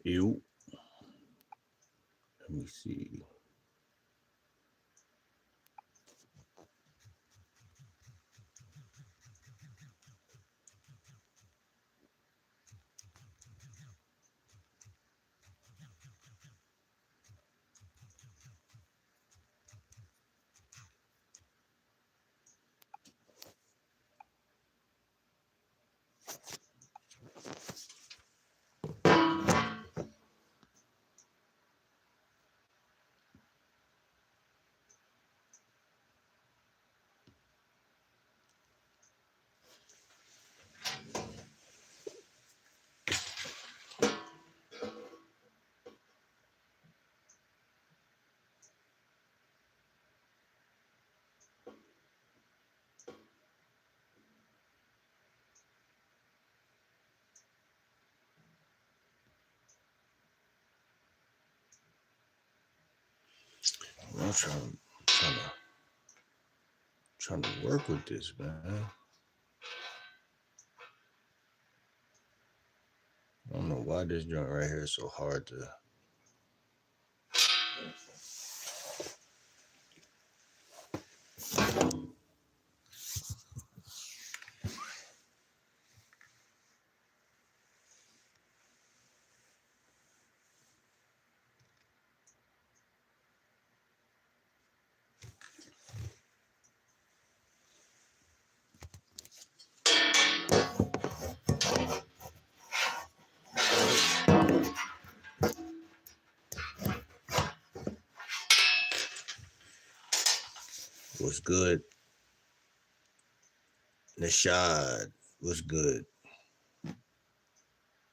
You. Let me see. I'm trying to work with this, man. I don't know why this joint right here is so hard to. What's good? Nishad. What's good?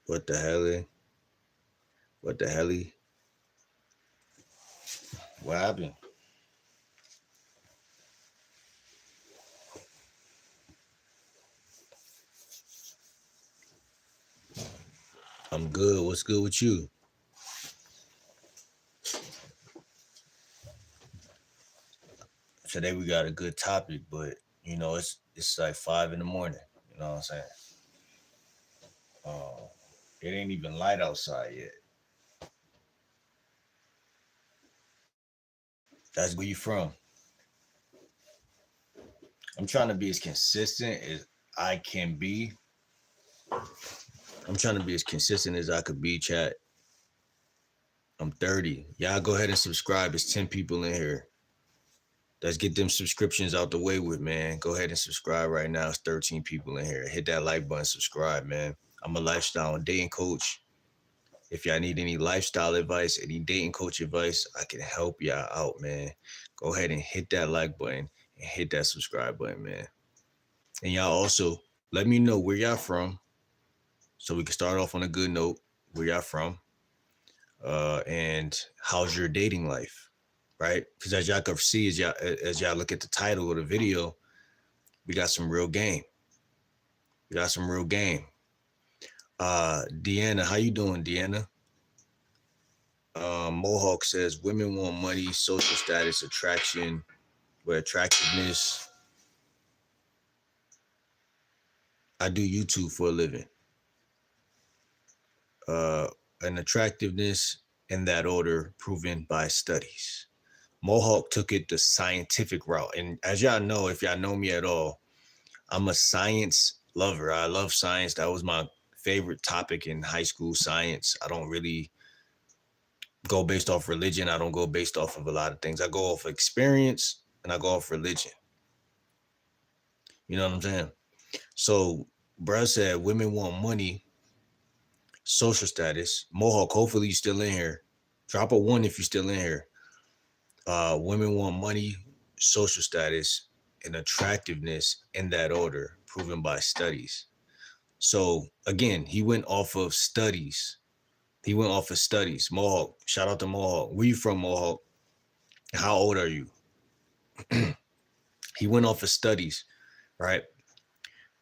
What the hell? What the hell? What happened? I'm good. What's good with you? Today we got a good topic, but it's like 5 in the morning. You know what I'm saying? Uh, it ain't even light outside yet. That's where you from. I'm trying to be as consistent as I can be. I'm trying to be as consistent as I could be, chat. I'm 30. Y'all go ahead and subscribe. It's 10 people in here. Let's get them subscriptions out the way with, man. Go ahead and subscribe right now. It's 13 people in here. Hit that like button, subscribe, man. I'm a lifestyle and dating coach. If y'all need any lifestyle advice, any dating coach advice, I can help y'all out, man. Go ahead and hit that like button and hit that subscribe button, man. And y'all also let me know where y'all from so we can start off on a good note. Where y'all from? And how's your dating life? Right? Because as y'all can see, as y'all look at the title of the video, we got some real game. We got some real game. Deanna, how you doing, Deanna? Mohawk says women want money, social status, attraction, where attractiveness. I do YouTube for a living. An attractiveness in that order proven by studies. Mohawk took it the scientific route. And as y'all know, if y'all know me at all, I'm a science lover. I love science. That was my favorite topic in high school, science. I don't really go based off religion. I don't go based off of a lot of things. I go off experience and I go off religion. You know what I'm saying? So, bruh said women want money, social status. Mohawk, hopefully you still in here. Drop a one if you're still in here. Women want money, social status, and attractiveness in that order, proven by studies. So again, he went off of studies. He went off of studies. Mohawk, shout out to Mohawk. Where you from, Mohawk? How old are you? He went off of studies, right?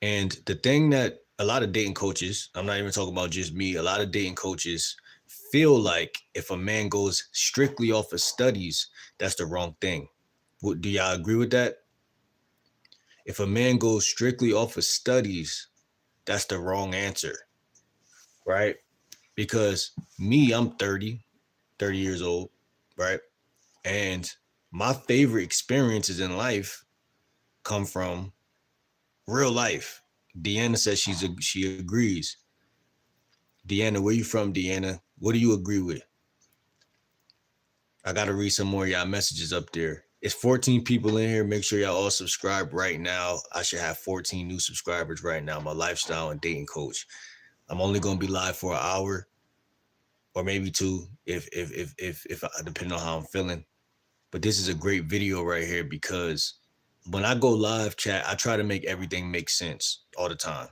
And the thing that a lot of dating coaches, I'm not even talking about just me, a lot of dating coaches feel like if a man goes strictly off of studies, that's the wrong thing. Do y'all agree with that? If a man goes strictly off of studies, that's the wrong answer, right? Because I'm 30 years old, right? And my favorite experiences in life come from real life. Deanna says she agrees. Deanna, where you from, Deanna? What do you agree with? I gotta read some more of y'all messages up there. It's 14 people in here. Make sure y'all all subscribe right now. I should have 14 new subscribers right now. My lifestyle and dating coach. I'm only gonna be live for an hour or maybe two, if depending on how I'm feeling. But this is a great video right here because when I go live, chat, I try to make everything make sense all the time.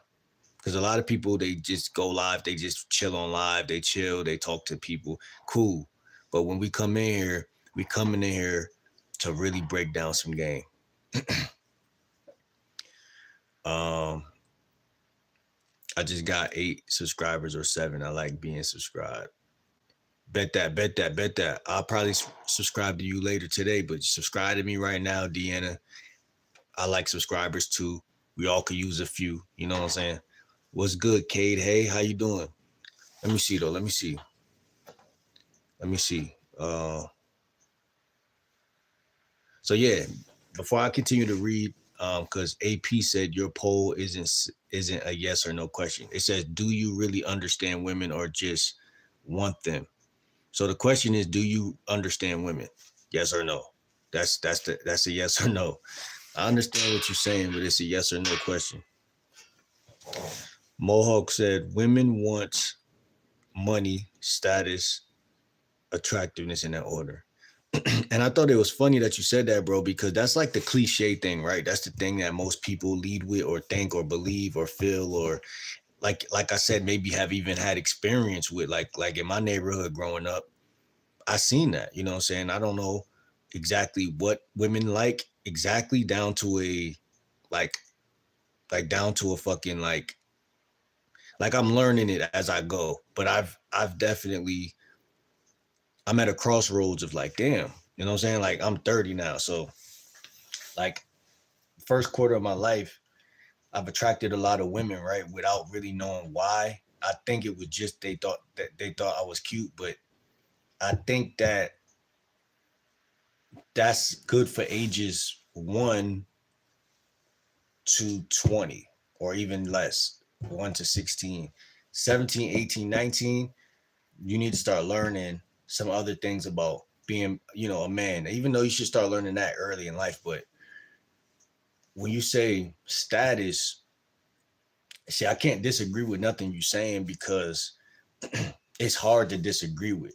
Because a lot of people, they just go live, they just chill on live, they chill, they talk to people, cool. But when we come in here, we come in here to really break down some game. I just got 8 subscribers or 7. I like being subscribed. Bet that. I'll probably subscribe to you later today, but subscribe to me right now, Deanna. I like subscribers too. We all could use a few. You know what I'm saying? What's good, Cade? Hey, how you doing? Let me see though. Let me see. So yeah, before I continue to read, because AP said your poll isn't a yes or no question. It says, do you really understand women or just want them? So the question is, do you understand women? Yes or no? That's a yes or no. I understand what you're saying, but it's a yes or no question. Mohawk said, women want money, status, attractiveness in that order. And I thought it was funny that you said that, bro, because that's like the cliche thing, right? That's the thing that most people lead with or think or believe or feel or like I said, maybe have even had experience with like in my neighborhood growing up. I seen that, you know what I'm saying? I don't know exactly what women like exactly down to a like down to a fucking like I'm learning it as I go, but I've definitely I'm at a crossroads of like, damn, you know what I'm saying? Like I'm 30 now, so like first quarter of my life, I've attracted a lot of women, right, without really knowing why. I think it was just they thought I was cute, but I think that that's good for ages 1 to 20 or even less, 1 to 16, 17, 18, 19. You need to start learning some other things about being, a man, even though you should start learning that early in life. But when you say status, see, I can't disagree with nothing you're saying because it's hard to disagree with.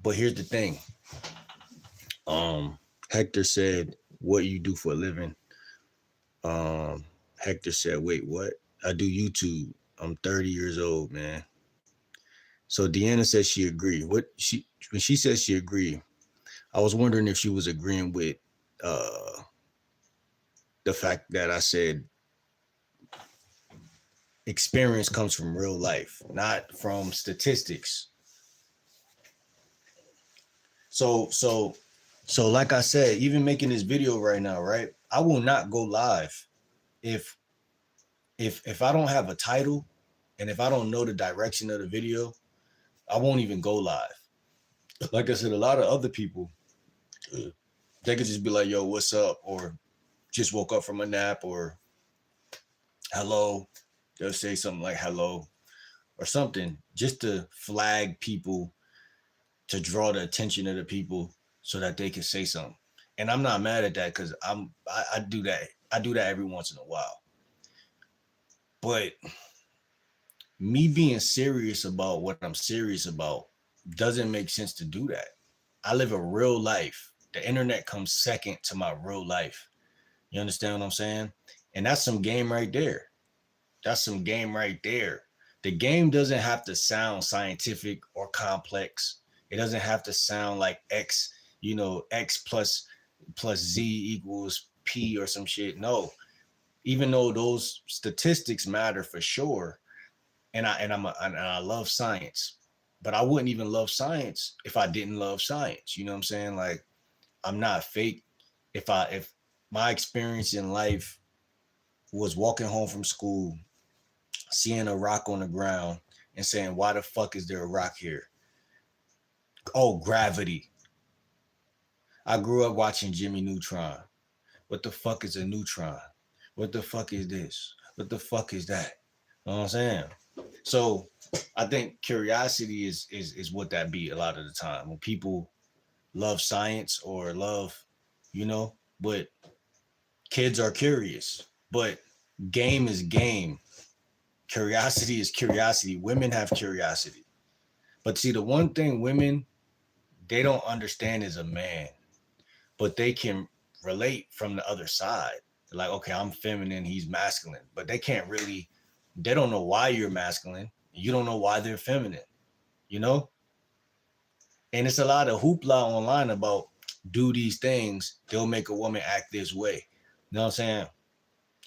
But here's the thing. Hector said, what you do for a living? Hector said, wait, what? I do YouTube. I'm 30 years old, man. So Deanna says she agreed. When she says she agreed, I was wondering if she was agreeing with the fact that I said experience comes from real life, not from statistics. So like I said, even making this video right now, right? I will not go live if I don't have a title and if I don't know the direction of the video, I won't even go live. Like I said, a lot of other people, they could just be like, yo, what's up? Or just woke up from a nap or hello. They'll say something like hello or something just to flag people, to draw the attention of the people so that they can say something. And I'm not mad at that because I do that. I do that every once in a while. But me being serious about what I'm serious about doesn't make sense to do that. I live a real life. The internet comes second to my real life. You understand what I'm saying? And that's some game right there. That's some game right there. The game doesn't have to sound scientific or complex. It doesn't have to sound like X, X plus Z equals P or some shit. No, even though those statistics matter for sure, and I love science, but I wouldn't even love science if I didn't love science. You know what I'm saying? Like, I'm not fake. If my experience in life was walking home from school, seeing a rock on the ground and saying, why the fuck is there a rock here? Oh, gravity. I grew up watching Jimmy Neutron. What the fuck is a neutron? What the fuck is this? What the fuck is that? You know what I'm saying? So I think curiosity is what that be a lot of the time. When people love science or love, but kids are curious. But game is game. Curiosity is curiosity. Women have curiosity. But see, the one thing women, they don't understand as a man, but they can relate from the other side. They're like, okay, I'm feminine, he's masculine. But they don't know why you're masculine. You don't know why they're feminine, you know? And it's a lot of hoopla online about do these things, they'll make a woman act this way. You know what I'm saying?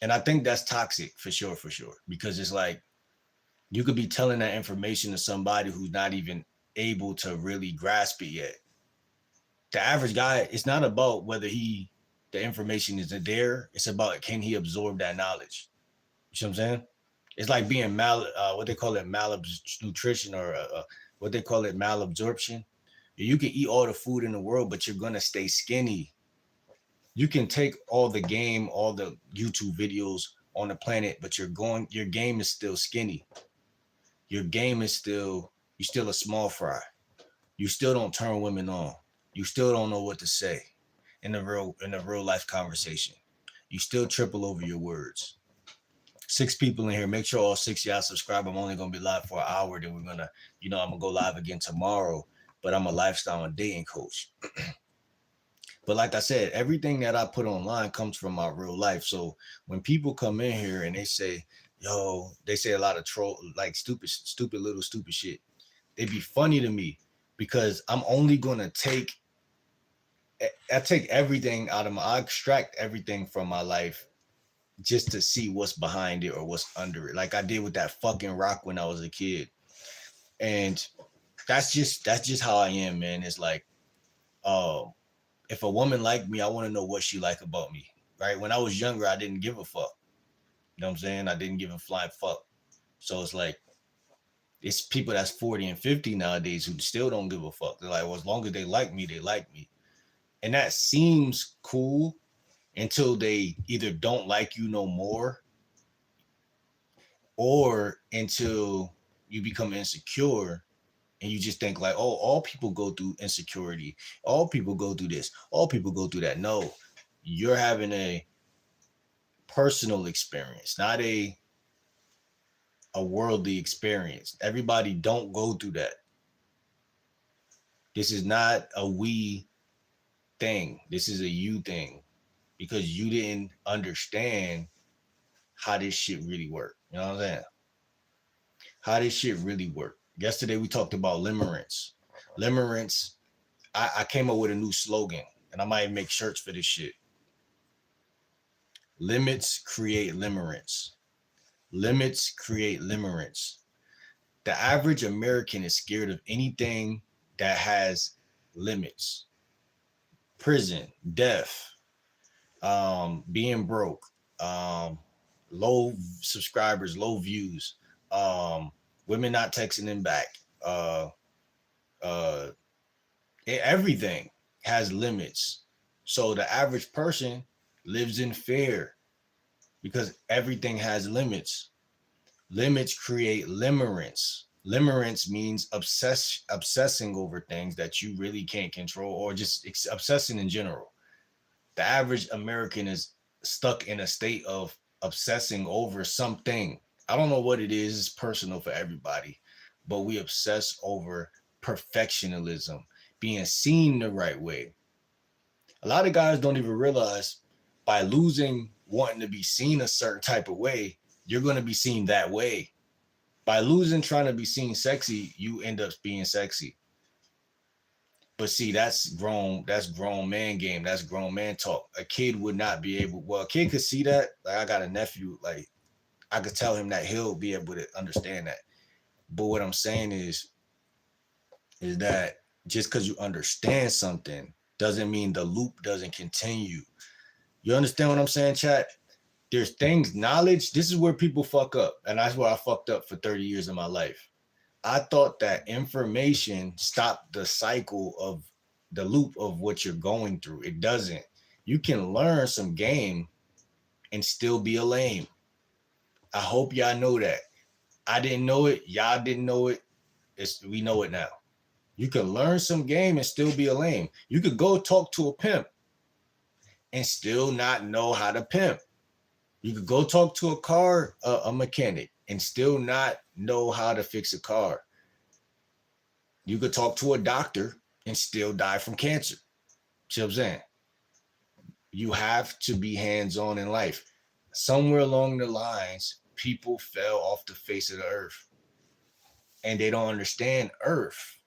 And I think that's toxic for sure. Because it's like, you could be telling that information to somebody who's not even able to really grasp it yet. The average guy, it's not about whether the information is there. It's about, can he absorb that knowledge? You see what I'm saying? It's like being what they call it, malnutrition, or what they call it, malabsorption. You can eat all the food in the world, but you're going to stay skinny. You can take all the game, all the YouTube videos on the planet, but your game is still skinny. Your game is you're still a small fry. You still don't turn women on. You still don't know what to say in a real life conversation. You still triple over your words. 6 people in here. Make sure all 6 of y'all subscribe. I'm only going to be live for an hour. Then we're going to, I'm going to go live again tomorrow. But I'm a lifestyle and dating coach. But like I said, everything that I put online comes from my real life. So when people come in here and they say, they say a lot of troll, like stupid shit. It'd be funny to me because I'm only going to take everything I extract everything from my life just to see what's behind it or what's under it. Like I did with that fucking rock when I was a kid. And that's just how I am, man. It's like, if a woman like me, I want to know what she like about me, right? When I was younger, I didn't give a fuck. You know what I'm saying? I didn't give a flying fuck. So it's like, it's people that's 40 and 50 nowadays who still don't give a fuck. They're like, well, as long as they like me, they like me. And that seems cool until they either don't like you no more or until you become insecure and you just think like, oh, all people go through insecurity. All people go through this. All people go through that. No, you're having a personal experience, not a worldly experience. Everybody don't go through that. This is not a we thing. This is a you thing because you didn't understand how this shit really worked. You know what I'm saying? How this shit really worked. Yesterday we talked about limerence. Limerence, I came up with a new slogan and I might make shirts for this shit. Limits create limerence. Limits create limerence. The average American is scared of anything that has limits. Prison, death, being broke, low subscribers, low views, women not texting them back. Everything has limits. So the average person lives in fear because everything has limits. Limits create limerence. Limerence means obsessing over things that you really can't control or just obsessing in general. The average American is stuck in a state of obsessing over something. I don't know what it is. It's personal for everybody, but we obsess over perfectionism, being seen the right way. A lot of guys don't even realize by losing wanting to be seen a certain type of way, you're going to be seen that way. By losing trying to be seen sexy, you end up being sexy. But see, that's grown man game. That's grown man talk. A kid would not be able, well, a kid could see that. Like I got a nephew, like I could tell him that he'll be able to understand that. But what I'm saying is that just because you understand something doesn't mean the loop doesn't continue. You understand what I'm saying, chat? There's things, knowledge, this is where people fuck up. And that's where I fucked up for 30 years of my life. I thought that information stopped the cycle of the loop of what you're going through. It doesn't. You can learn some game and still be a lame. I hope y'all know that. I didn't know it. Y'all didn't know it. We know it now. You can learn some game and still be a lame. You could go talk to a pimp and still not know how to pimp. You could go talk to a mechanic and still not know how to fix a car. You could talk to a doctor and still die from cancer. See what I'm saying? You have to be hands-on in life. Somewhere along the lines, people fell off the face of the earth. And they don't understand earth.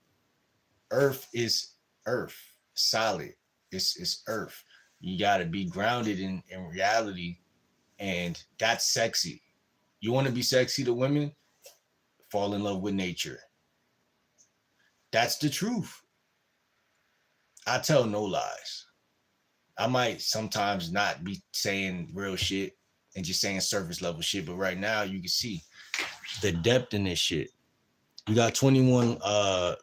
Earth is earth, solid. It's earth. You got to be grounded in reality, and that's sexy. You want to be sexy to women? Fall in love with nature. That's the truth. I tell no lies. I might sometimes not be saying real shit and just saying surface level shit, but right now you can see the depth in this shit. We got 21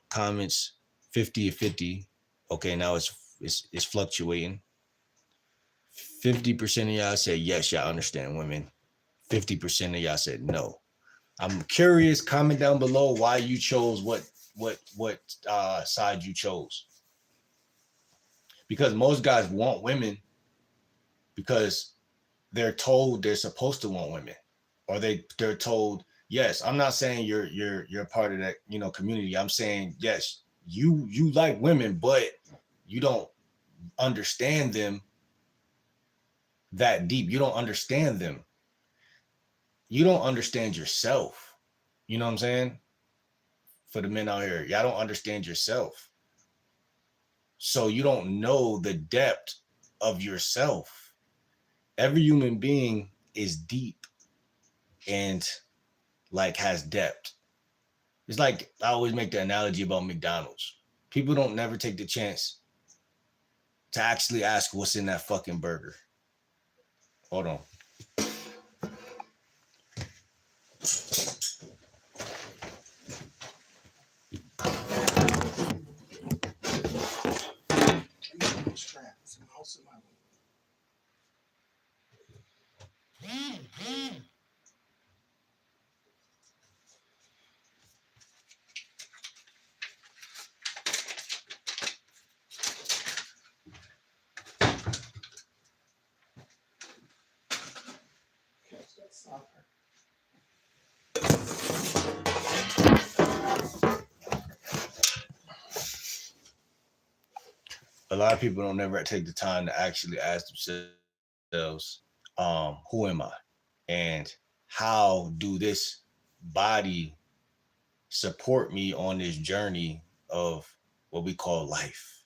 comments, 50 or 50. Okay, now it's fluctuating. 50% of y'all said yes, y'all understand women. 50% of y'all said no. I'm curious. Comment down below why you chose what side you chose. Because most guys want women because they're told they're supposed to want women, or they're told, yes. I'm not saying you're part of that community. I'm saying yes, you like women, but you don't understand them that deep. You don't understand them. You don't understand yourself. You know what I'm saying? For the men out here, y'all don't understand yourself. So you don't know the depth of yourself. Every human being is deep and like has depth. It's like I always make the analogy about McDonald's. People don't never take the chance to actually ask what's in that fucking burger. Hold on. A lot of people don't never take the time to actually ask themselves, who am I? And how do this body support me on this journey of what we call life,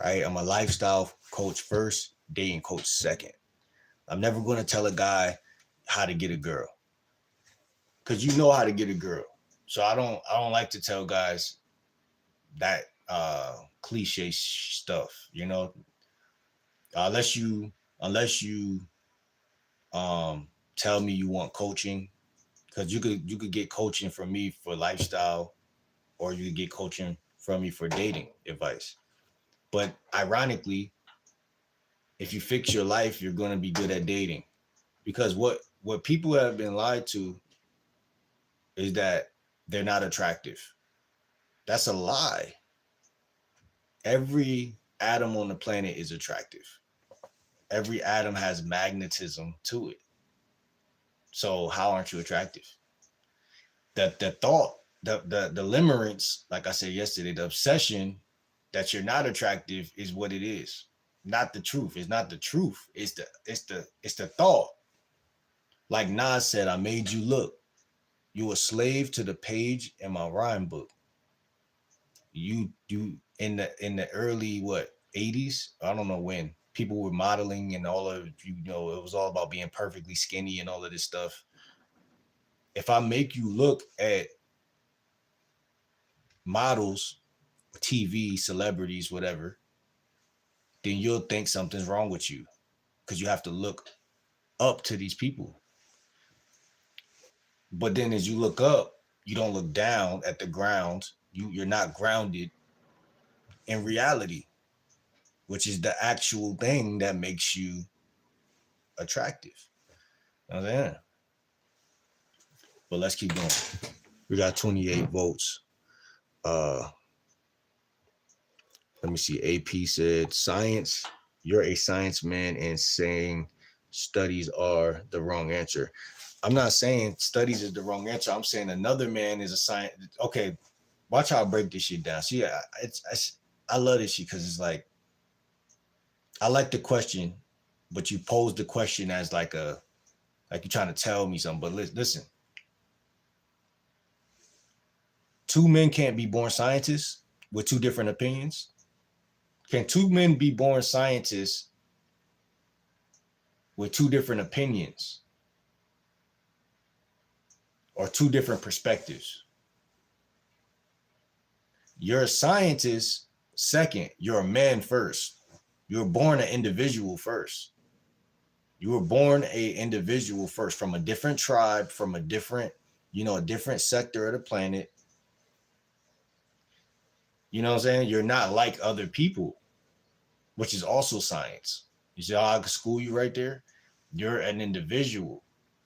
right? I'm a lifestyle coach first, dating coach second. I'm never going to tell a guy how to get a girl because you know how to get a girl. So I don't like to tell guys that cliche stuff, unless you tell me you want coaching, because you could get coaching from me for lifestyle, or you could get coaching from me for dating advice. But ironically, if you fix your life, you're going to be good at dating, because what people have been lied to is that they're not attractive. That's a lie. Every atom on the planet is attractive. Every atom has magnetism to it. So how aren't you attractive? The thought, the limerence, like I said yesterday, the obsession that you're not attractive is what it is. Not the truth. It's not the truth. It's the thought. Like Nas said, I made you look. You a slave to the page in my rhyme book. You in the early 80s, I don't know when, people were modeling and all of, it was all about being perfectly skinny and all of this stuff. If I make you look at models, TV, celebrities, whatever, then you'll think something's wrong with you, because you have to look up to these people. But then as you look up, You don't look down at the ground. You're not grounded in reality, which is the actual thing that makes you attractive. You know what I'm saying? But let's keep going. We got 28 votes. Let me see. AP said, science, you're a science man and saying studies are the wrong answer. I'm not saying studies is the wrong answer. I'm saying another man is a science. Okay, watch how I break this shit down. See, I love this shit because it's like, I like the question, but you pose the question as like you're trying to tell me something. But listen, two men can't be born scientists with two different opinions. Can two men be born scientists with two different opinions or two different perspectives? You're a scientist second. You're a man first. You were born an individual first. You were born a individual first from a different tribe, from a different, a different sector of the planet. You know what I'm saying? You're not like other people, which is also science. You see how I can school you right there? You're an individual.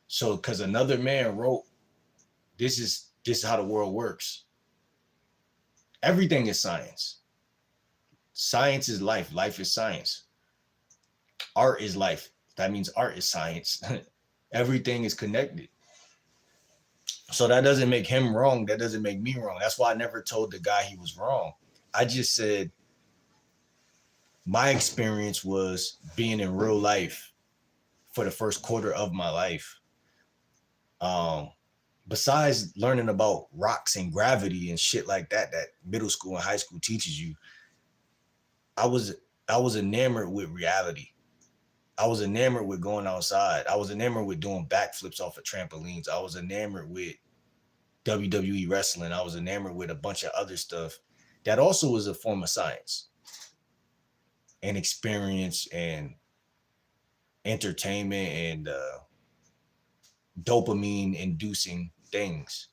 So because another man wrote, this is how the world works. Everything is science. Science is life. Life is science. Art is life. That means art is science. Everything is connected. So that doesn't make him wrong. That doesn't make me wrong. That's why I never told the guy he was wrong. I just said my experience was being in real life for the first quarter of my life. Besides learning about rocks and gravity and shit like that middle school and high school teaches you, I was enamored with reality. I was enamored with going outside. I was enamored with doing backflips off of trampolines. I was enamored with WWE wrestling. I was enamored with a bunch of other stuff that also was a form of science and experience and entertainment and dopamine inducing things.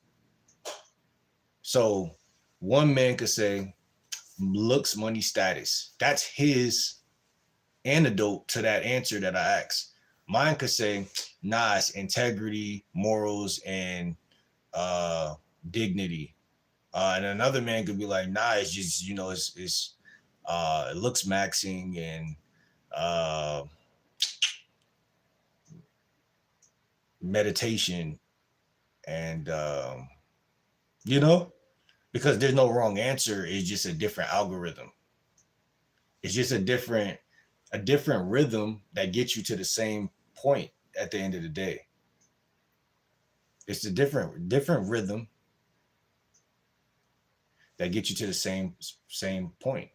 So one man could say looks, money, status. That's his antidote to that answer that I asked. Mine could say, nah, it's integrity, morals, and dignity. And another man could be like, nah, it's just, it looks maxing and meditation and because there's no wrong answer. It's just a different algorithm. It's just a different rhythm that gets you to the same point at the end of the day. It's a different rhythm that gets you to the same point.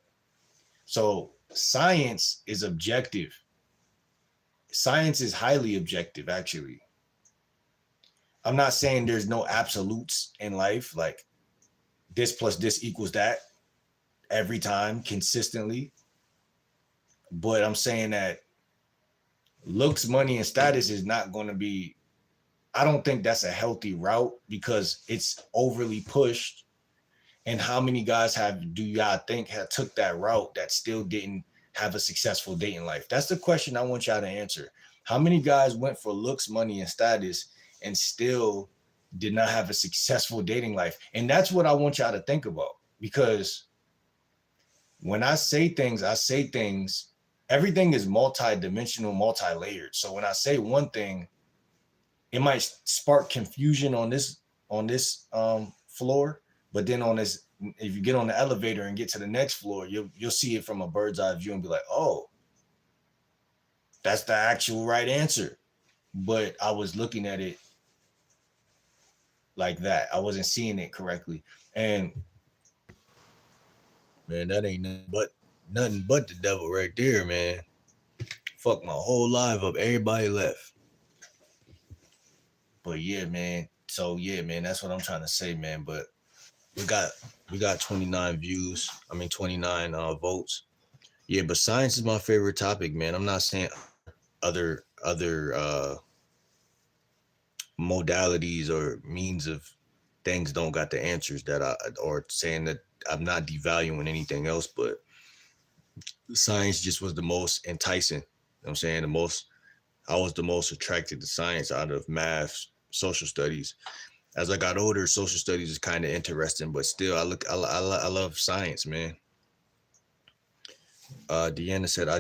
So science is objective. Science is highly objective, actually. I'm not saying there's no absolutes in life, like this plus this equals that every time consistently. But I'm saying that looks, money, and status is not going to be, I don't think that's a healthy route because it's overly pushed. And how many guys do y'all think have took that route that still didn't have a successful dating life? That's the question I want y'all to answer. How many guys went for looks, money, and status and still did not have a successful dating life? And that's what I want y'all to think about, because when I say things, everything is multi-dimensional, multi-layered. So when I say one thing, it might spark confusion on this floor, but then if you get on the elevator and get to the next floor, you'll see it from a bird's eye view and be like, oh, that's the actual right answer. But I was looking at it like that. I wasn't seeing it correctly. And man, that ain't nothing but the devil right there, man. Fuck my whole life up. Everybody left. But yeah, man. So yeah, man, that's what I'm trying to say, man. But we got 29 votes. Yeah, but science is my favorite topic, man. I'm not saying other modalities or means of things don't got the answers that or saying that I'm not devaluing anything else, but science just was the most enticing. You know what I'm saying? I was the most attracted to science out of math, social studies. As I got older, social studies is kind of interesting, but still, I love science, man. Deanna said, I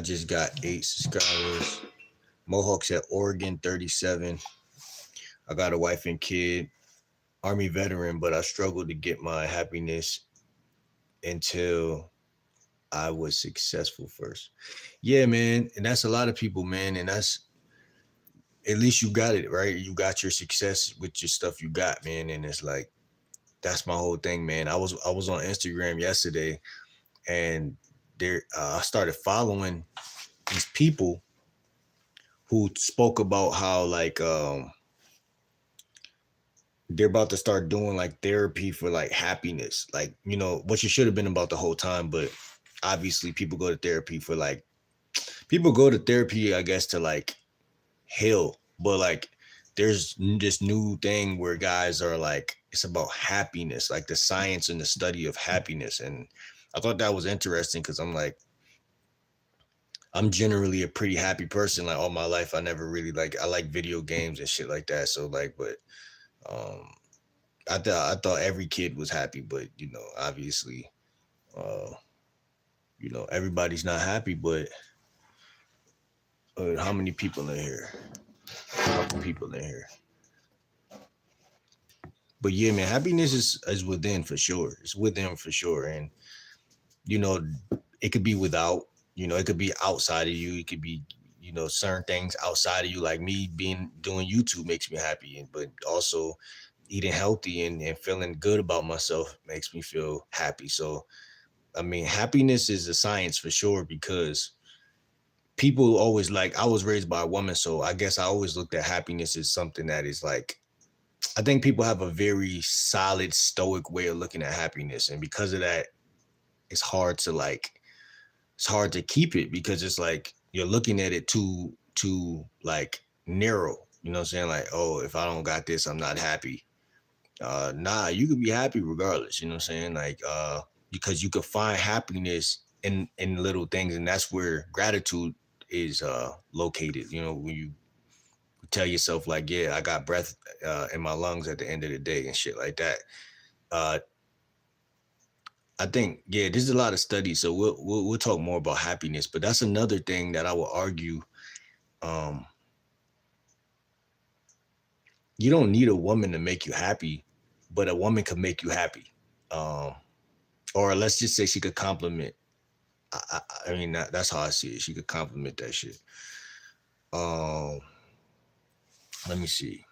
just got 8 subscribers. Mohawk said Oregon 37. I got a wife and kid, Army veteran, but I struggled to get my happiness until I was successful first. Yeah, man. And that's a lot of people, man. And that's at least you got it, right? You got your success with your stuff you got, man. And it's like that's my whole thing, man. I was on Instagram yesterday and there I started following these people who spoke about how like they're about to start doing like therapy for like happiness, like what you should have been about the whole time. But obviously people go to therapy for like people go to therapy, I guess, to like heal, but like there's this new thing where guys are like it's about happiness, like the science and the study of happiness. And I thought that was interesting because I'm generally a pretty happy person. Like all my life I never really I like video games and shit like that, so like but um I thought every kid was happy, but obviously, uh, everybody's not happy. But how many people in here? A couple people in here. But yeah, man, happiness is within for sure. It's within for sure, and you know, it could be without. It could be outside of you. It could be certain things outside of you, like me being doing YouTube makes me happy, but also eating healthy and feeling good about myself makes me feel happy. So I mean, happiness is a science for sure because people always like, I was raised by a woman, so I guess I always looked at happiness as something that is like, I think people have a very solid stoic way of looking at happiness. And because of that, it's hard to it's hard to keep it because it's like you're looking at it too like narrow. You know what I'm saying? Like, oh, if I don't got this, I'm not happy. Nah, you could be happy regardless, you know what I'm saying? Like because you could find happiness in little things, and that's where gratitude is located. When you tell yourself like, yeah, I got breath in my lungs at the end of the day and shit like that. uh I think, yeah, there's a lot of studies, so we'll talk more about happiness, but that's another thing that I will argue. um you don't need a woman to make you happy, but a woman can make you happy. um or let's just say she could compliment. I mean, that's how I see it. She could compliment that shit. Um, Let me see.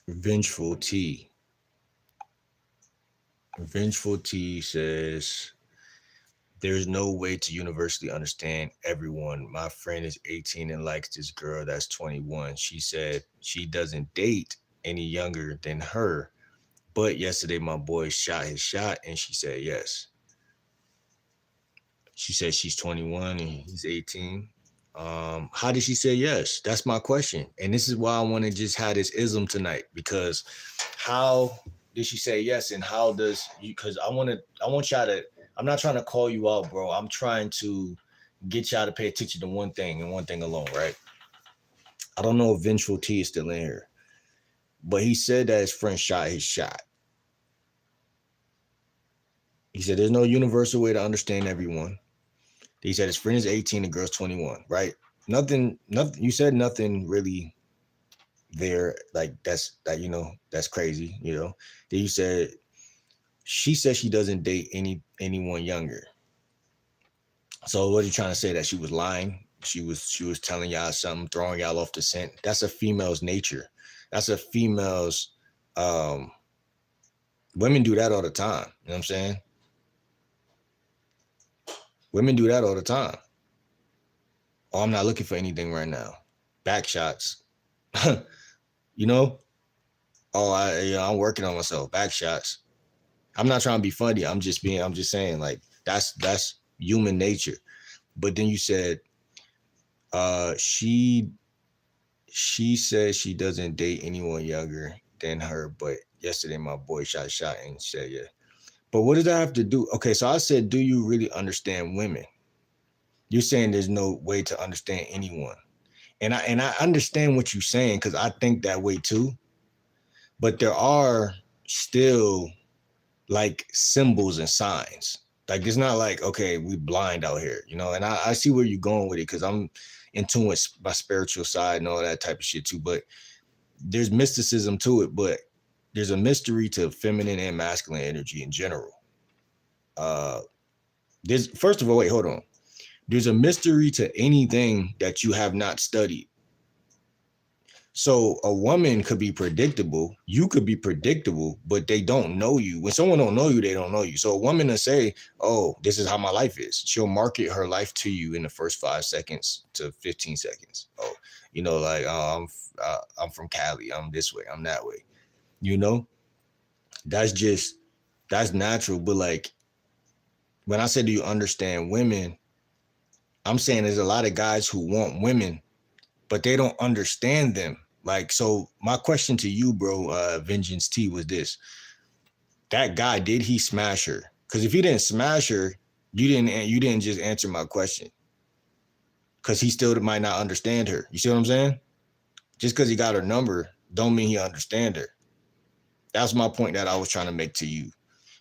Vengeful T. Vengeful T says, "There's no way to universally understand everyone. My friend is 18 and likes this girl that's 21. She said she doesn't date any younger than her, but yesterday my boy shot his shot and she said yes." She said she's 21 and he's 18. How did she say yes? That's my question. And this is why I want to just have this ism tonight, because how did she say yes? And how does you, because I want y'all to, I'm not trying to call you out, bro. I'm trying to get y'all to pay attention to one thing and one thing alone, right? I don't know if Vengeful T is still in here, but he said that his friend shot his shot. He said there's no universal way to understand everyone. He said his friend is 18 and girl's 21, right? Nothing, you said nothing really there. Like that's crazy, Then you said she said she doesn't date anyone younger. So what are you trying to say? That she was lying? She was telling y'all something, throwing y'all off the scent? That's a female's nature. That's a female's women do that all the time. You know what I'm saying? Women do that all the time. Oh, I'm not looking for anything right now. Back shots. you know? Oh, I'm working on myself. Back shots. I'm not trying to be funny. I'm just saying, like, that's human nature. But then you said, she says she doesn't date anyone younger than her, but yesterday my boy shot a shot and said, yeah. But what does that have to do? Okay, so I said, do you really understand women? You're saying there's no way to understand anyone. And I understand what you're saying, because I think that way too. But there are still like symbols and signs. Like, it's not like, okay, we blind out here, you know. And I see where you're going with it, because I'm in tune with my spiritual side and all that type of shit too. But there's mysticism to it, but there's a mystery to feminine and masculine energy in general. There's, first of all, wait, hold on. There's a mystery to anything that you have not studied. So a woman could be predictable. You could be predictable, but they don't know you. When someone don't know you, they don't know you. So a woman will say, oh, this is how my life is. She'll market her life to you in the first 5 seconds to 15 seconds. Oh, you know, like, oh, I'm from Cali. I'm this way. I'm that way. You know, that's natural. But like, when I say, do you understand women? I'm saying there's a lot of guys who want women, but they don't understand them. Like, so my question to you, bro, Vengeance T, was this: that guy, did he smash her? Because if he didn't smash her, you didn't just answer my question. Because he still might not understand her. You see what I'm saying? Just because he got her number, don't mean he understand her. That's my point that I was trying to make to you.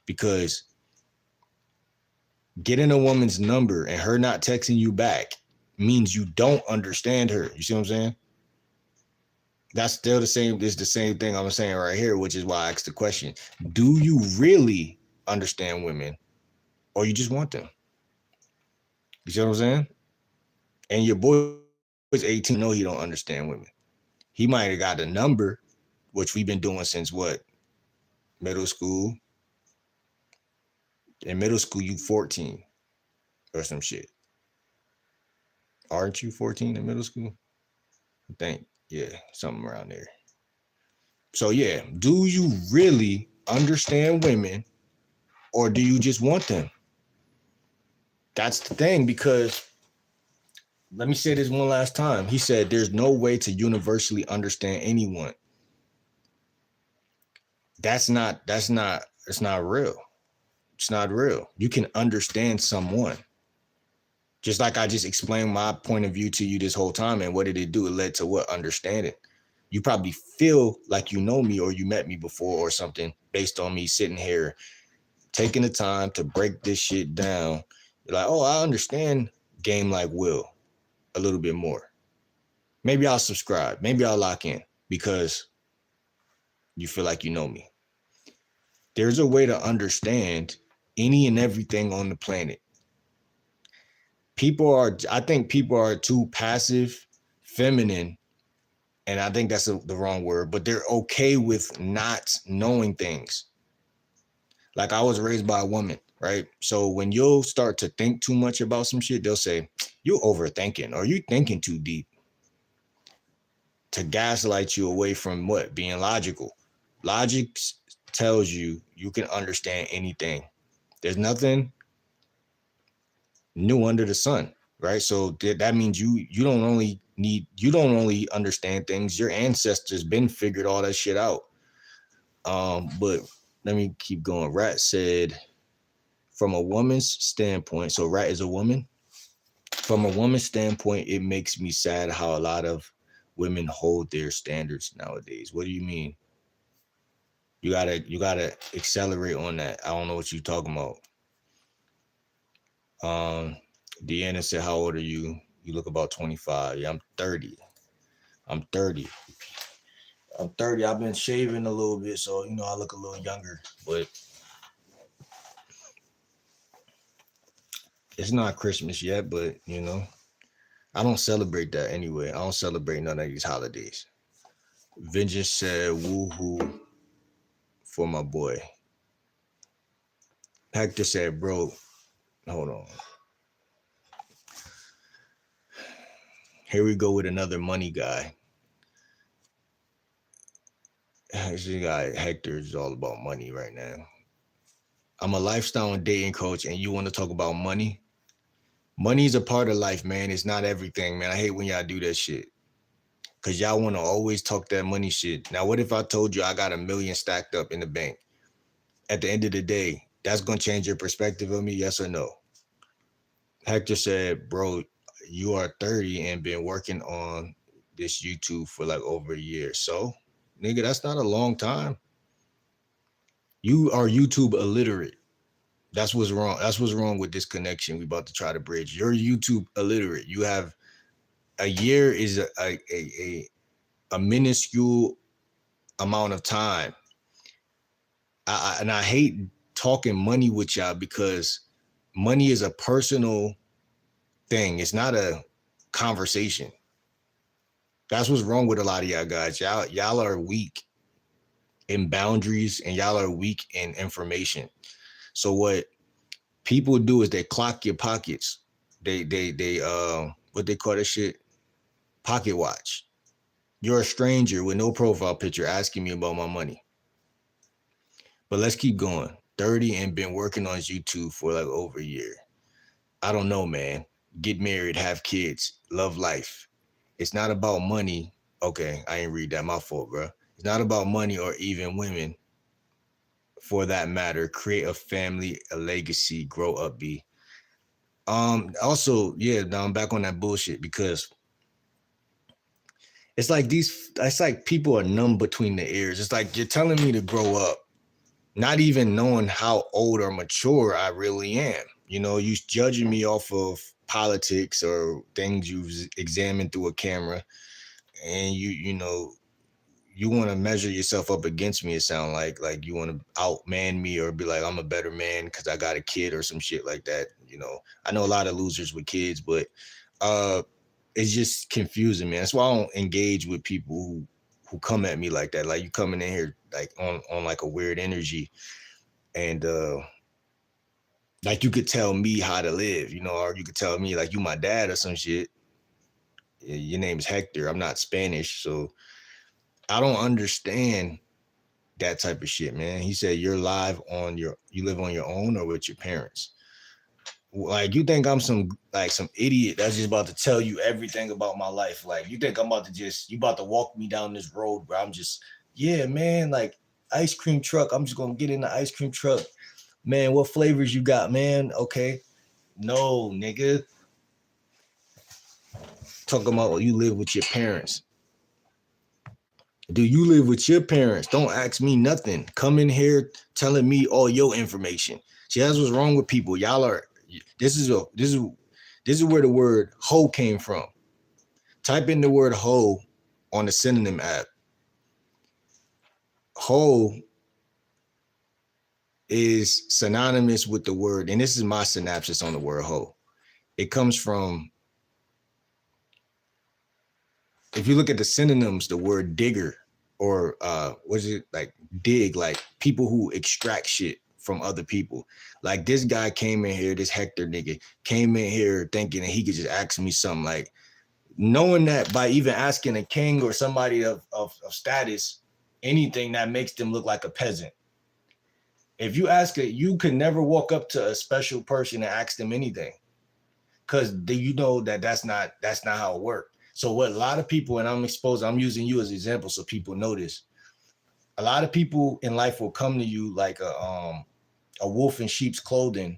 Because getting a woman's number and her not texting you back means you don't understand her. You see what I'm saying? That's still the same. It's the same thing I'm saying right here, which is why I asked the question: do you really understand women, or you just want them? You see what I'm saying? And your boy is 18. No, he don't understand women. He might have got a number, which we've been doing since what? Middle school. In middle school, you 14 or some shit. Aren't you 14 in middle school? I think, yeah, something around there. So yeah, do you really understand women, or do you just want them? That's the thing, because let me say this one last time. He said there's no way to universally understand anyone. It's not real. It's not real. You can understand someone. Just like I just explained my point of view to you this whole time, and what did it do? It led to what? Understanding. You probably feel like you know me, or you met me before or something, based on me sitting here taking the time to break this shit down. You're like, oh, I understand Game Like Will a little bit more. Maybe I'll subscribe. Maybe I'll lock in, because you feel like you know me. There's a way to understand any and everything on the planet. I think people are too passive, feminine, and I think that's the wrong word, but they're okay with not knowing things. Like, I was raised by a woman, right? So when you'll start to think too much about some shit, they'll say, you're overthinking, or you thinking too deep, to gaslight you away from what? Being logical. Logic tells you you can understand anything. There's nothing new under the sun, right? So that means you don't only understand things. Your ancestors been figured all that shit out. But let me keep going. Rat said, from a woman's standpoint, so Rat is a woman. From a woman's standpoint, it makes me sad how a lot of women hold their standards nowadays. What do you mean? You gotta accelerate on that. I don't know what you're talking about. Deanna said, how old are you? You look about 25. Yeah, I'm 30. I'm 30. I've been shaving a little bit, so I look a little younger, but it's not Christmas yet, but I don't celebrate that anyway. I don't celebrate none of these holidays. Vengeance said, woohoo for my boy. Hector said, bro, hold on. Here we go with another money guy. This guy Hector is all about money right now. I'm a lifestyle and dating coach, and you want to talk about money? Money is a part of life, man. It's not everything, man. I hate when y'all do that shit. Cause y'all want to always talk that money shit. Now, what if I told you I got 1 million stacked up in the bank? At the end of the day, that's gonna change your perspective of me, yes or no? Hector said, bro, you are 30 and been working on this YouTube for like over a year. So, nigga, that's not a long time. You are YouTube illiterate. That's what's wrong. That's what's wrong with this connection we about to try to bridge. You're YouTube illiterate. You have a year is a minuscule amount of time. And I hate talking money with y'all because money is a personal thing. It's not a conversation. That's what's wrong with a lot of y'all guys. Y'all are weak in boundaries and y'all are weak in information. So what people do is they clock your pockets. They what they call that shit? Pocket watch. You're a stranger with no profile picture asking me about my money. But let's keep going. 30 and been working on YouTube for like over a year. I don't know, man. Get married, have kids, love life. It's not about money. Okay, I ain't read that. My fault, bro. It's not about money or even women. For that matter, create a family, a legacy, grow up, be. Also, yeah, now I'm back on that bullshit because it's like people are numb between the ears. It's like you're telling me to grow up, not even knowing how old or mature I really am. You know, you judging me off of politics or things you've examined through a camera, and you want to measure yourself up against me. It sounds like you want to outman me or be like I'm a better man because I got a kid or some shit like that. You know, I know a lot of losers with kids, but it's just confusing, man. That's why I don't engage with people who come at me like that. Like you coming in here like on like a weird energy, and like you could tell me how to live, you know, or you could tell me like you my dad or some shit. Your name is Hector. I'm not Spanish, so I don't understand that type of shit, man. He said you live you live on your own or with your parents. Like you think I'm some idiot that's just about to tell you everything about my life. Like you think I'm about to you about to walk me down this road where I'm just, yeah, man, like ice cream truck. I'm just gonna get in the ice cream truck. Man, what flavors you got, man? Okay. No, nigga. Talking about you live with your parents. Do you live with your parents? Don't ask me nothing. Come in here telling me all your information. See, that's what's wrong with people. Y'all are. This is where the word hoe came from. Type in the word hoe on the synonym app. Hoe is synonymous with the word, and this is my synopsis on the word hoe. It comes from, if you look at the synonyms, the word digger, or what is it, like dig, like people who extract shit from other people. Like this guy came in here, this Hector nigga came in here thinking that he could just ask me something, like knowing that by even asking a king or somebody of status anything that makes them look like a peasant. If you ask it, you can never walk up to a special person and ask them anything, because you know that's not how it works. So what a lot of people, and I'm using you as an example so people know this. A lot of people in life will come to you like a wolf in sheep's clothing,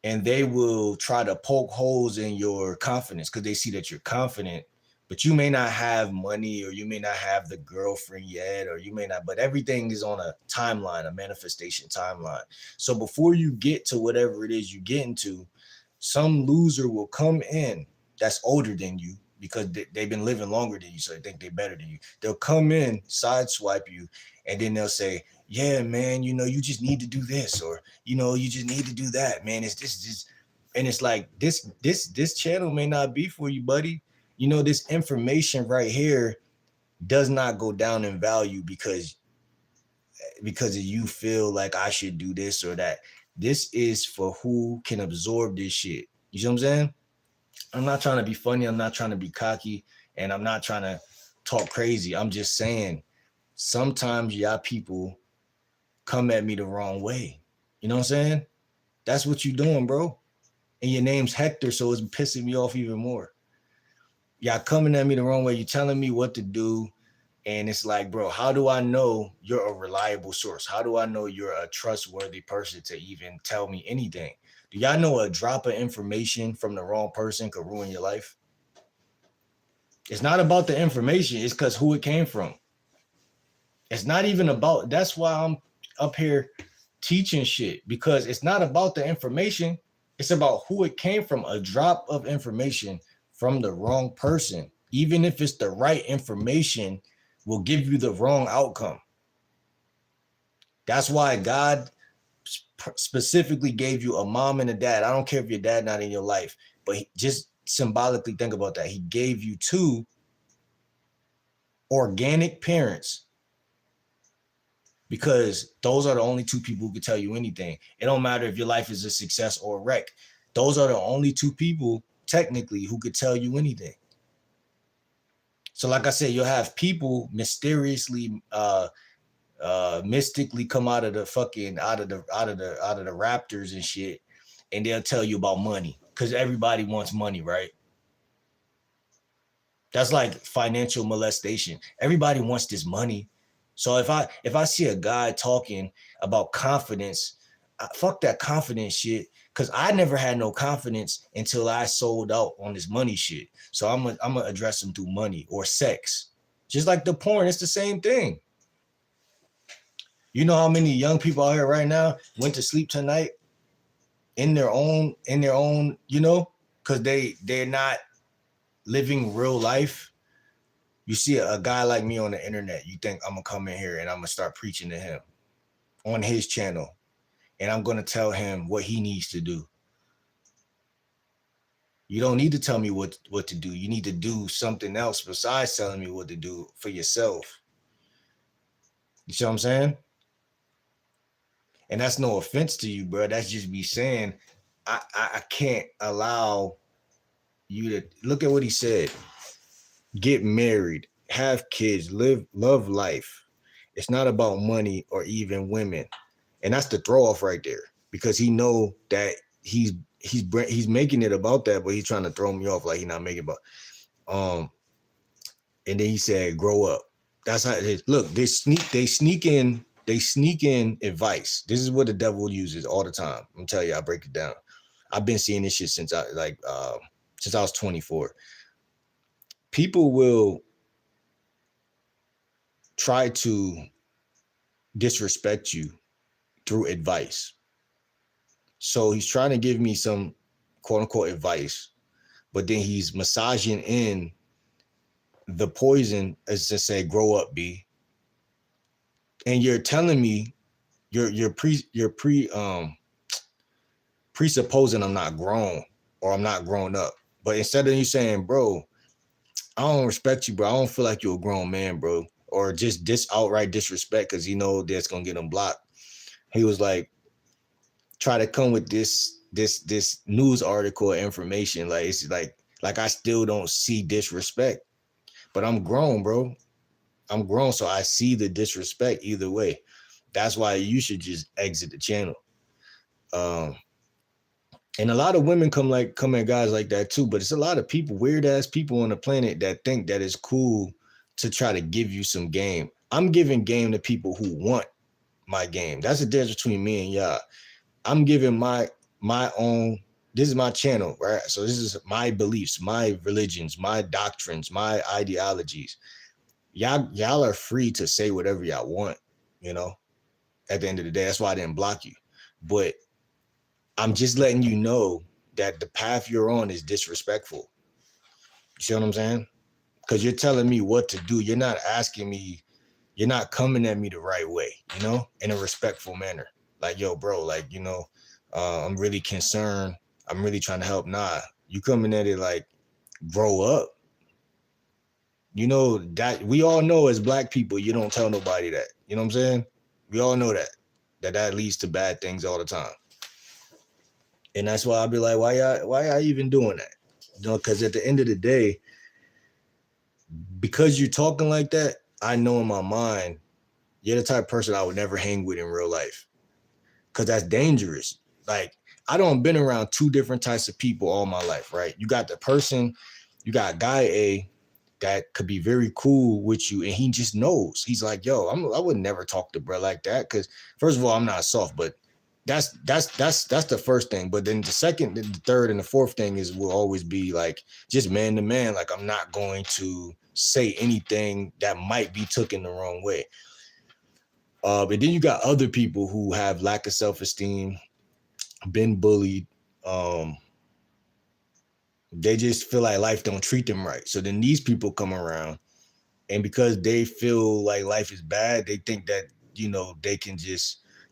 and they will try to poke holes in your confidence because they see that you're confident, but you may not have money, or you may not have the girlfriend yet, or you may not, but everything is on a timeline, a manifestation timeline. So before you get to whatever it is you get into, some loser will come in that's older than you because they've been living longer than you, so they think they're better than you. They'll come in, sideswipe you, and then they'll say, yeah, man, you know, you just need to do this, or, you know, you just need to do that, man. It's this, and it's like, this channel may not be for you, buddy. You know, this information right here does not go down in value because you feel like I should do this or that. This is for who can absorb this shit. You know what I'm saying? I'm not trying to be funny. I'm not trying to be cocky, and I'm not trying to talk crazy. I'm just saying sometimes y'all people come at me the wrong way. You know what I'm saying? That's what you doing, bro. And your name's Hector, so it's pissing me off even more. Y'all coming at me the wrong way. You're telling me what to do. And it's like, bro, how do I know you're a reliable source? How do I know you're a trustworthy person to even tell me anything? Do y'all know a drop of information from the wrong person could ruin your life? It's not about the information. It's because who it came from. It's not even about, that's why I'm up here teaching shit, because it's not about the information. It's about who it came from. A drop of information from the wrong person, even if it's the right information, will give you the wrong outcome. That's why God specifically gave you a mom and a dad. I don't care if your dad not in your life, but just symbolically think about that. He gave you two organic parents, because those are the only two people who can tell you anything. It don't matter if your life is a success or a wreck. Those are the only two people technically who could tell you anything. So like I said, you'll have people mysteriously mystically come out of the raptors and shit, and they'll tell you about money, because everybody wants money, right? That's like financial molestation. Everybody wants this money. So if I see a guy talking about confidence, fuck that confidence shit, because I never had no confidence until I sold out on this money shit. So I'm gonna address them through money or sex. Just like the porn, it's the same thing. You know how many young people out here right now went to sleep tonight in their own, you know, because they're not living real life. You see a guy like me on the internet, you think I'm gonna come in here and I'm gonna start preaching to him on his channel, and I'm gonna tell him what he needs to do. You don't need to tell me what to do. You need to do something else besides telling me what to do for yourself. You see what I'm saying? And that's no offense to you, bro. That's just me saying I can't allow you to look at what he said. Get married, have kids, love life. It's not about money or even women. And that's the throw off right there, because he know that he's making it about that, but he's trying to throw me off like he's not making it about. And then he said, grow up. That's how it is. Look, they sneak in advice. This is what the devil uses all the time. I'm gonna tell you, I break it down. I've been seeing this shit since I was 24. People will try to disrespect you through advice. So he's trying to give me some quote unquote advice, but then he's massaging in the poison as to say, grow up, B. And you're telling me you're presupposing I'm not grown or I'm not grown up. But instead of you saying, bro, I don't respect you, bro. I don't feel like you're a grown man, bro. Or just outright disrespect, because you know that's gonna get him blocked. He was like, try to come with this news article or information. Like it's like I still don't see disrespect. But I'm grown, bro. I'm grown, so I see the disrespect either way. That's why you should just exit the channel. And a lot of women come at guys like that too, but it's a lot of people, weird ass people on the planet, that think that it's cool to try to give you some game. I'm giving game to people who want my game. That's the difference between me and y'all. I'm giving my own, this is my channel, right? So this is my beliefs, my religions, my doctrines, my ideologies. Y'all are free to say whatever y'all want, you know, at the end of the day. That's why I didn't block you. But I'm just letting you know that the path you're on is disrespectful. You see what I'm saying? Because you're telling me what to do. You're not asking me, you're not coming at me the right way, you know, in a respectful manner. Like, yo, bro, like, you know, I'm really concerned. I'm really trying to help. Nah, you coming at it like, grow up. You know, that we all know as black people, you don't tell nobody that. You know what I'm saying? We all know that leads to bad things all the time. And that's why I'll be like, why y'all even doing that? You know, because at the end of the day, because you're talking like that, I know in my mind, you're the type of person I would never hang with in real life. because that's dangerous. Like, I don't been around two different types of people all my life, right? You got the person, you got guy A that could be very cool with you, and he just knows. He's like, yo, I would never talk to bro like that, because first of all, I'm not soft, but that's the first thing. But then the second, the third, and the fourth thing will always be like just man to man. Like, I'm not going to say anything that might be taken the wrong way. But then you got other people who have lack of self-esteem, been bullied. They just feel like life don't treat them right. So then these people come around, and because they feel like life is bad, they think that,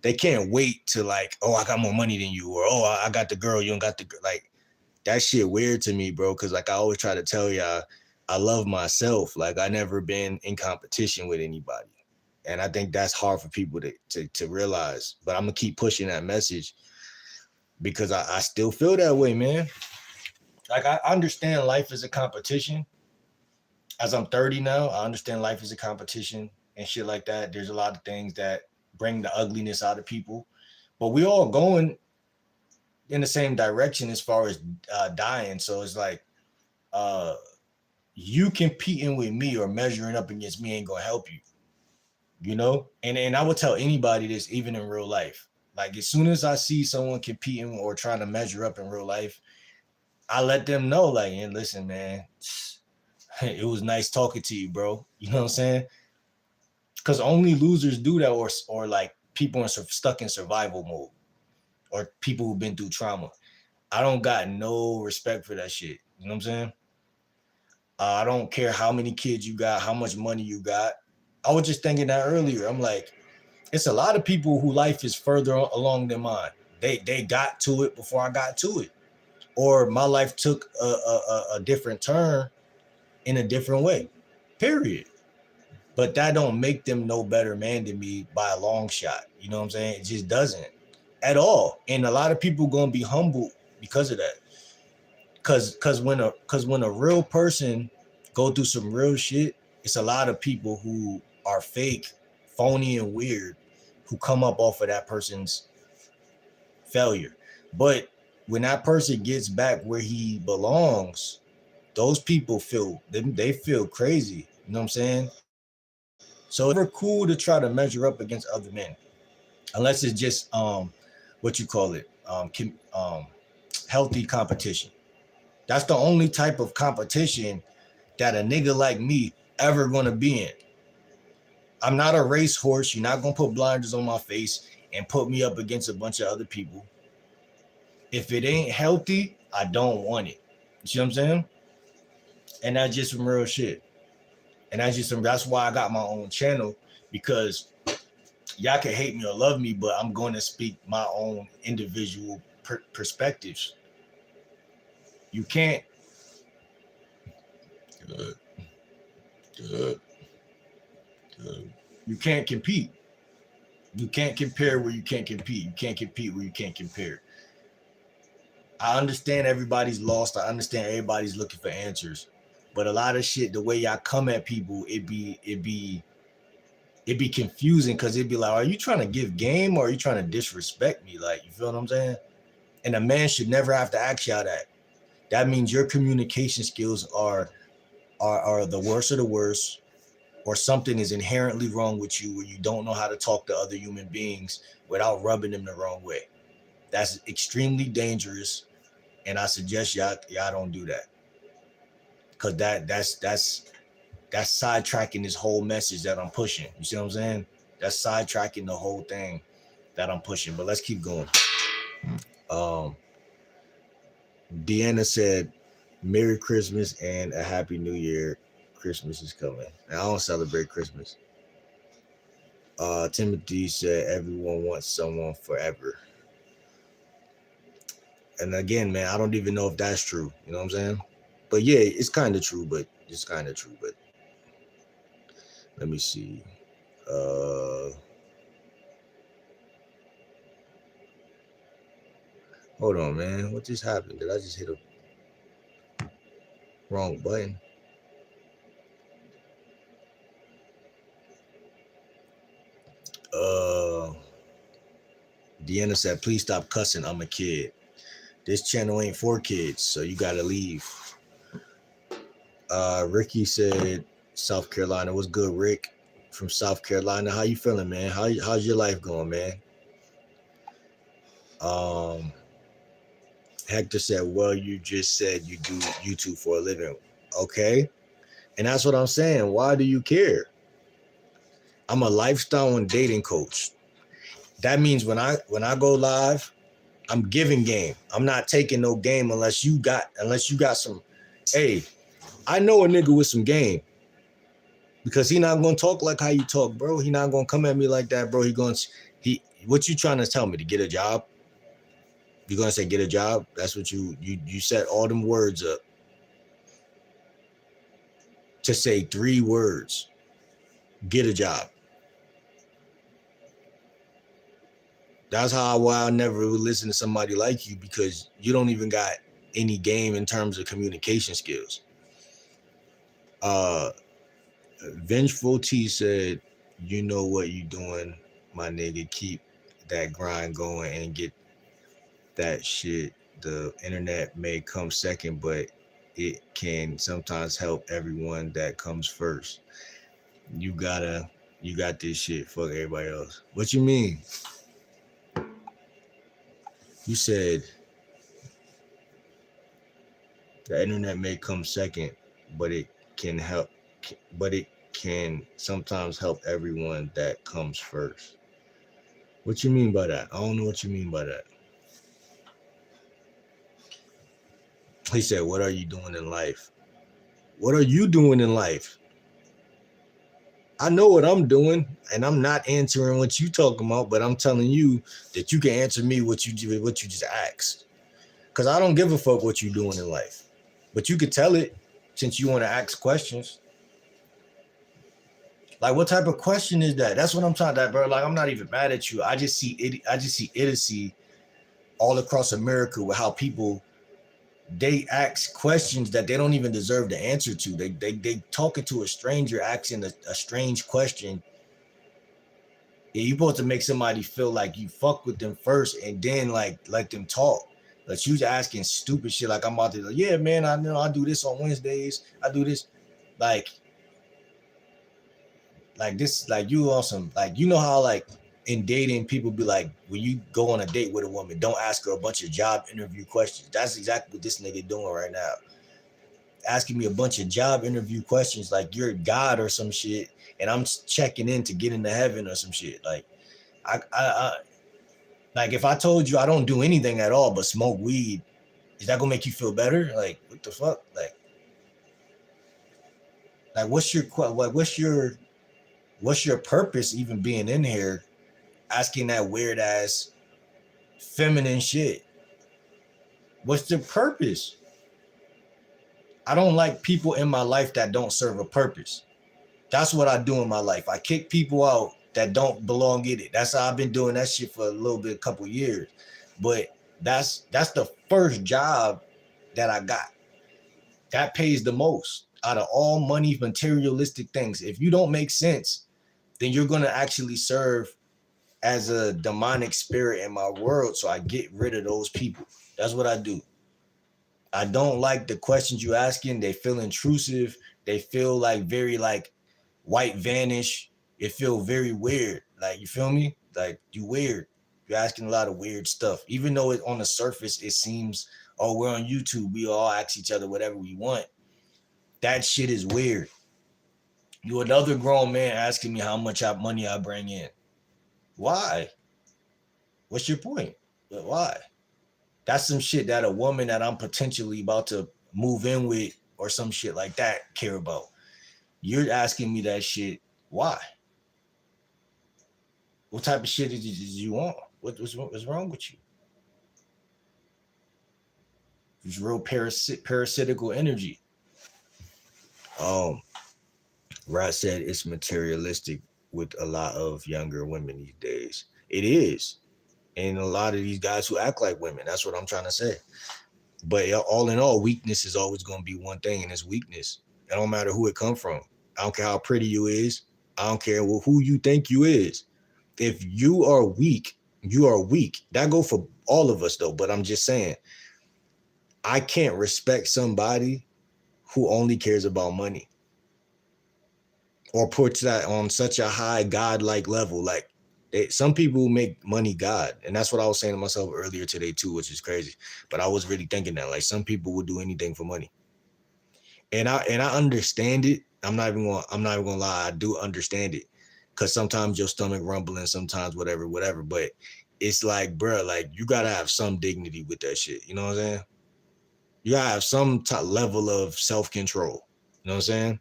they can't wait to like, oh, I got more money than you, or oh, I got the girl, you don't got the girl. Like, that shit weird to me, bro. Cause like I always try to tell y'all, I love myself. Like, I never been in competition with anybody. And I think that's hard for people to realize. But I'm gonna keep pushing that message because I still feel that way, man. Like, I understand life is a competition. As I'm 30 now, I understand life is a competition and shit like that. There's a lot of things that bring the ugliness out of people, but we all going in the same direction as far as dying. So it's like, you competing with me or measuring up against me ain't gonna help you, And I would tell anybody this, even in real life. Like, as soon as I see someone competing or trying to measure up in real life, I let them know, like, hey, listen, man, it was nice talking to you, bro. You know what I'm saying? Because only losers do that, or like people stuck in survival mode, or people who've been through trauma. I don't got no respect for that shit. You know what I'm saying? I don't care how many kids you got, how much money you got. I was just thinking that earlier. I'm like, it's a lot of people who life is further along than mine. They got to it before I got to it, or my life took a different turn in a different way. Period. But that don't make them no better man than me by a long shot. You know what I'm saying? It just doesn't at all. And a lot of people gonna be humbled because of that. Cause when a real person go through some real shit, it's a lot of people who are fake, phony, and weird who come up off of that person's failure. But when that person gets back where he belongs, those people they feel crazy. You know what I'm saying? So it's never cool to try to measure up against other men, unless it's just what you call it, healthy competition. That's the only type of competition that a nigga like me ever gonna be in. I'm not a racehorse. You're not gonna put blinders on my face and put me up against a bunch of other people. If it ain't healthy, I don't want it. You see what I'm saying? And that's just some real shit. And that's why I got my own channel, because y'all can hate me or love me, but I'm going to speak my own individual perspectives. You can't. You can't compete. You can't compare where you can't compete. You can't compete where you can't compare. I understand everybody's lost. I understand everybody's looking for answers, but a lot of shit, the way y'all come at people, it be confusing, because it'd be like, are you trying to give game or are you trying to disrespect me? Like, you feel what I'm saying? And a man should never have to ask y'all that. That means your communication skills are the worst of the worst, or something is inherently wrong with you, where you don't know how to talk to other human beings without rubbing them the wrong way. That's extremely dangerous, and I suggest y'all don't do that, because that's sidetracking this whole message that I'm pushing. You see what I'm saying? That's sidetracking the whole thing that I'm pushing. But let's keep going. Deanna said, Merry Christmas and a Happy New Year. Christmas is coming. And I don't celebrate Christmas. Timothy said, everyone wants someone forever. And again, man, I don't even know if that's true. You know what I'm saying? But yeah, it's kind of true, but let me see. Hold on, man. What just happened? Did I just hit a wrong button? Deanna said, please stop cussing. I'm a kid. This channel ain't for kids, so you gotta leave. Ricky said, South Carolina. What's good, Rick? From South Carolina. How you feeling, man? How's your life going, man? Hector said, well, you just said you do YouTube for a living. Okay. And that's what I'm saying. Why do you care? I'm a lifestyle and dating coach. That means when I go live, I'm giving game. I'm not taking no game unless you got some. Hey, I know a nigga with some game. Because he not gonna talk like how you talk, bro. He not gonna come at me like that, bro. What you trying to tell me? To get a job? You gonna say get a job? That's what you set all them words up to say 3 words. Get a job. That's why I'll never listen to somebody like you, because you don't even got any game in terms of communication skills. Vengeful T said, you know what you doing, my nigga. Keep that grind going and get that shit. The internet may come second, but it can sometimes help everyone that comes first. You got this shit. Fuck everybody else. What you mean? You said the internet may come second, but it can sometimes help everyone that comes first. What you mean by that? I don't know what you mean by that. He said, what are you doing in life? What are you doing in life? I know what I'm doing, and I'm not answering what you talking about, but I'm telling you that you can answer me what you just asked. Because I don't give a fuck what you doing in life. But you could tell it since you want to ask questions. Like, what type of question is that? That's what I'm trying to, bro. Like, I'm not even mad at you. I just see idiocy all across America with how people, they ask questions that they don't even deserve the answer to. They talking to a stranger, asking a strange question. Yeah, you're supposed to make somebody feel like you fuck with them first and then like let them talk. But you asking stupid shit like I'm about to, like, yeah, man, I know I do this on Wednesdays. I do this. Like this, like you on some, like, you know how like in dating people be like, when you go on a date with a woman, don't ask her a bunch of job interview questions. That's exactly what this nigga doing right now. Asking me a bunch of job interview questions like you're God or some shit, and I'm checking in to get into heaven or some shit. Like I like, if I told you I don't do anything at all but smoke weed, is that gonna make you feel better? Like, what the fuck? Like what's your purpose even being in here asking that weird ass feminine shit? What's the purpose? I don't like people in my life that don't serve a purpose. That's what I do in my life. I kick people out that don't belong in it. That's how I've been doing that shit for a couple years. But that's the first job that I got. That pays the most out of all money, materialistic things. If you don't make sense, then you're going to actually serve as a demonic spirit in my world. So I get rid of those people. That's what I do. I don't like the questions you asking. They feel intrusive. They feel like very like white vanish. It feel very weird. Like, you feel me? Like, you weird. You're asking a lot of weird stuff. Even though it on the surface it seems, oh, we're on YouTube, we all ask each other whatever we want. That shit is weird. You another grown man asking me how much money I bring in. Why? What's your point? Why? That's some shit that a woman that I'm potentially about to move in with or some shit like that care about. You're asking me that shit. Why? What type of shit did you want? What's wrong with you? It's real parasitical energy. Rat said it's materialistic with a lot of younger women these days. It is. And a lot of these guys who act like women. That's what I'm trying to say. But all in all, weakness is always going to be one thing, and it's weakness. It don't matter who it come from. I don't care how pretty you is. I don't care who you think you is. If you are weak, You are weak. That go for all of us though, but I'm just saying, I can't respect somebody who only cares about money or puts that on such a high godlike level. Like some people make money God, and that's what I was saying to myself earlier today too, which is crazy. But I was really thinking that like some people would do anything for money, and I understand it. I'm not even gonna lie. I do understand it because sometimes your stomach rumbling, sometimes whatever. But it's like, bro, like you gotta have some dignity with that shit. You know what I'm saying? You gotta have some level of self control. You know what I'm saying?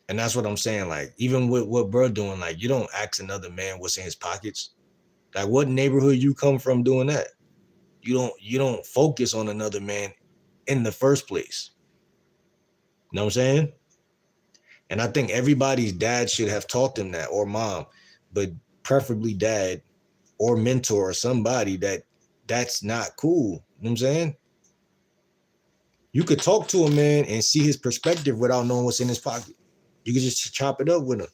And that's what I'm saying. Like, even with what bro doing, like, you don't ask another man what's in his pockets. Like, what neighborhood you come from doing that? You don't focus on another man in the first place. You know what I'm saying? And I think everybody's dad should have taught them that, or mom, but preferably dad or mentor or somebody that's not cool. You know what I'm saying? You could talk to a man and see his perspective without knowing what's in his pocket. You could just chop it up with him.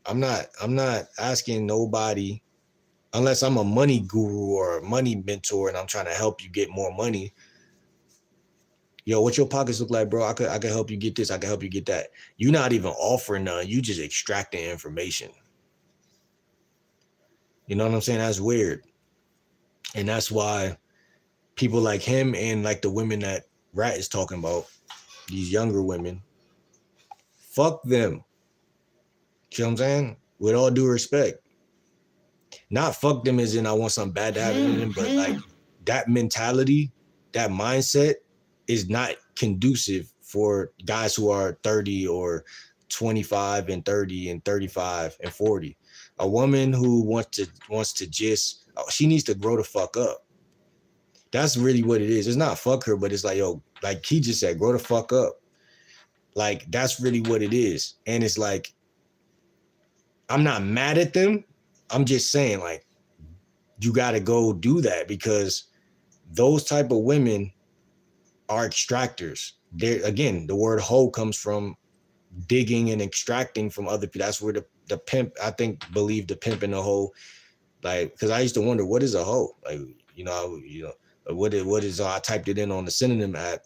I'm not asking nobody unless I'm a money guru or a money mentor and I'm trying to help you get more money. Yo, what your pockets look like, bro? I could help you get this. I can help you get that. You're not even offering none. You just extracting information. You know what I'm saying? That's weird. And that's why people like him and like the women that Rat is talking about, these younger women, fuck them. You know what I'm saying? With all due respect. Not fuck them as in I want something bad to happen to them, but like that mentality, that mindset is not conducive for guys who are 30 or 25 and 30 and 35 and 40. A woman who wants to just, she needs to grow the fuck up. That's really what it is. It's not fuck her, but it's like, yo, like he just said, grow the fuck up. Like that's really what it is. And it's like, I'm not mad at them. I'm just saying, like, you got to go do that because those type of women are extractors. They're, again, the word hoe comes from digging and extracting from other people. That's where the pimp, I think, believe the pimp and the hoe. Like, because I used to wonder, what is a hoe? Like, what is? I typed it in on the synonym app,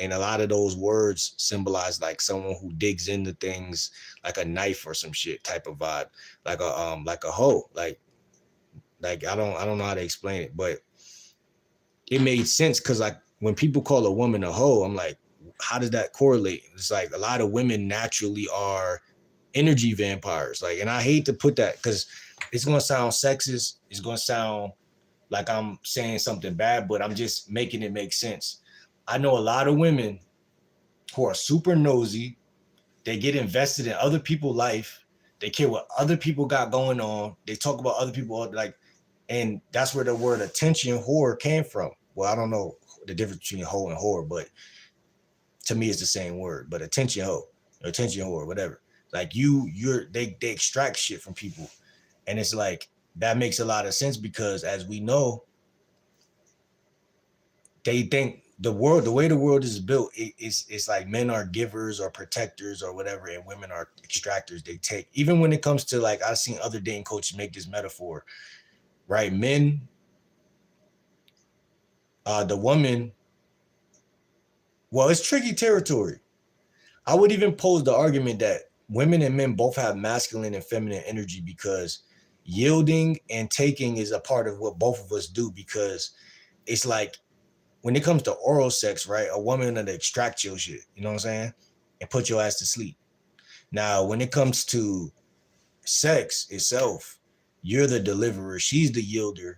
and a lot of those words symbolize like someone who digs into things, like a knife or some shit type of vibe, like a hoe, like I don't know how to explain it, but it made sense because like when people call a woman a hoe, I'm like, how does that correlate? It's like a lot of women naturally are energy vampires. Like, and I hate to put that because it's gonna sound sexist. It's gonna sound like I'm saying something bad, but I'm just making it make sense. I know a lot of women who are super nosy. They get invested in other people's life. They care what other people got going on. They talk about other people, like, and that's where the word attention whore came from. Well, I don't know the difference between hoe and whore, but to me it's the same word. But attention hoe, or attention whore, whatever. Like they extract shit from people, and it's like that makes a lot of sense because as we know, they think the way the world is built, it's like men are givers or protectors or whatever, and women are extractors. They take, even when it comes to, like, I've seen other dating coaches make this metaphor, right? Men, the woman, well, it's tricky territory. I would even pose the argument that women and men both have masculine and feminine energy because yielding and taking is a part of what both of us do, because it's like when it comes to oral sex, right? A woman that extract your shit, you know what I'm saying? And put your ass to sleep. Now, when it comes to sex itself, you're the deliverer, she's the yielder.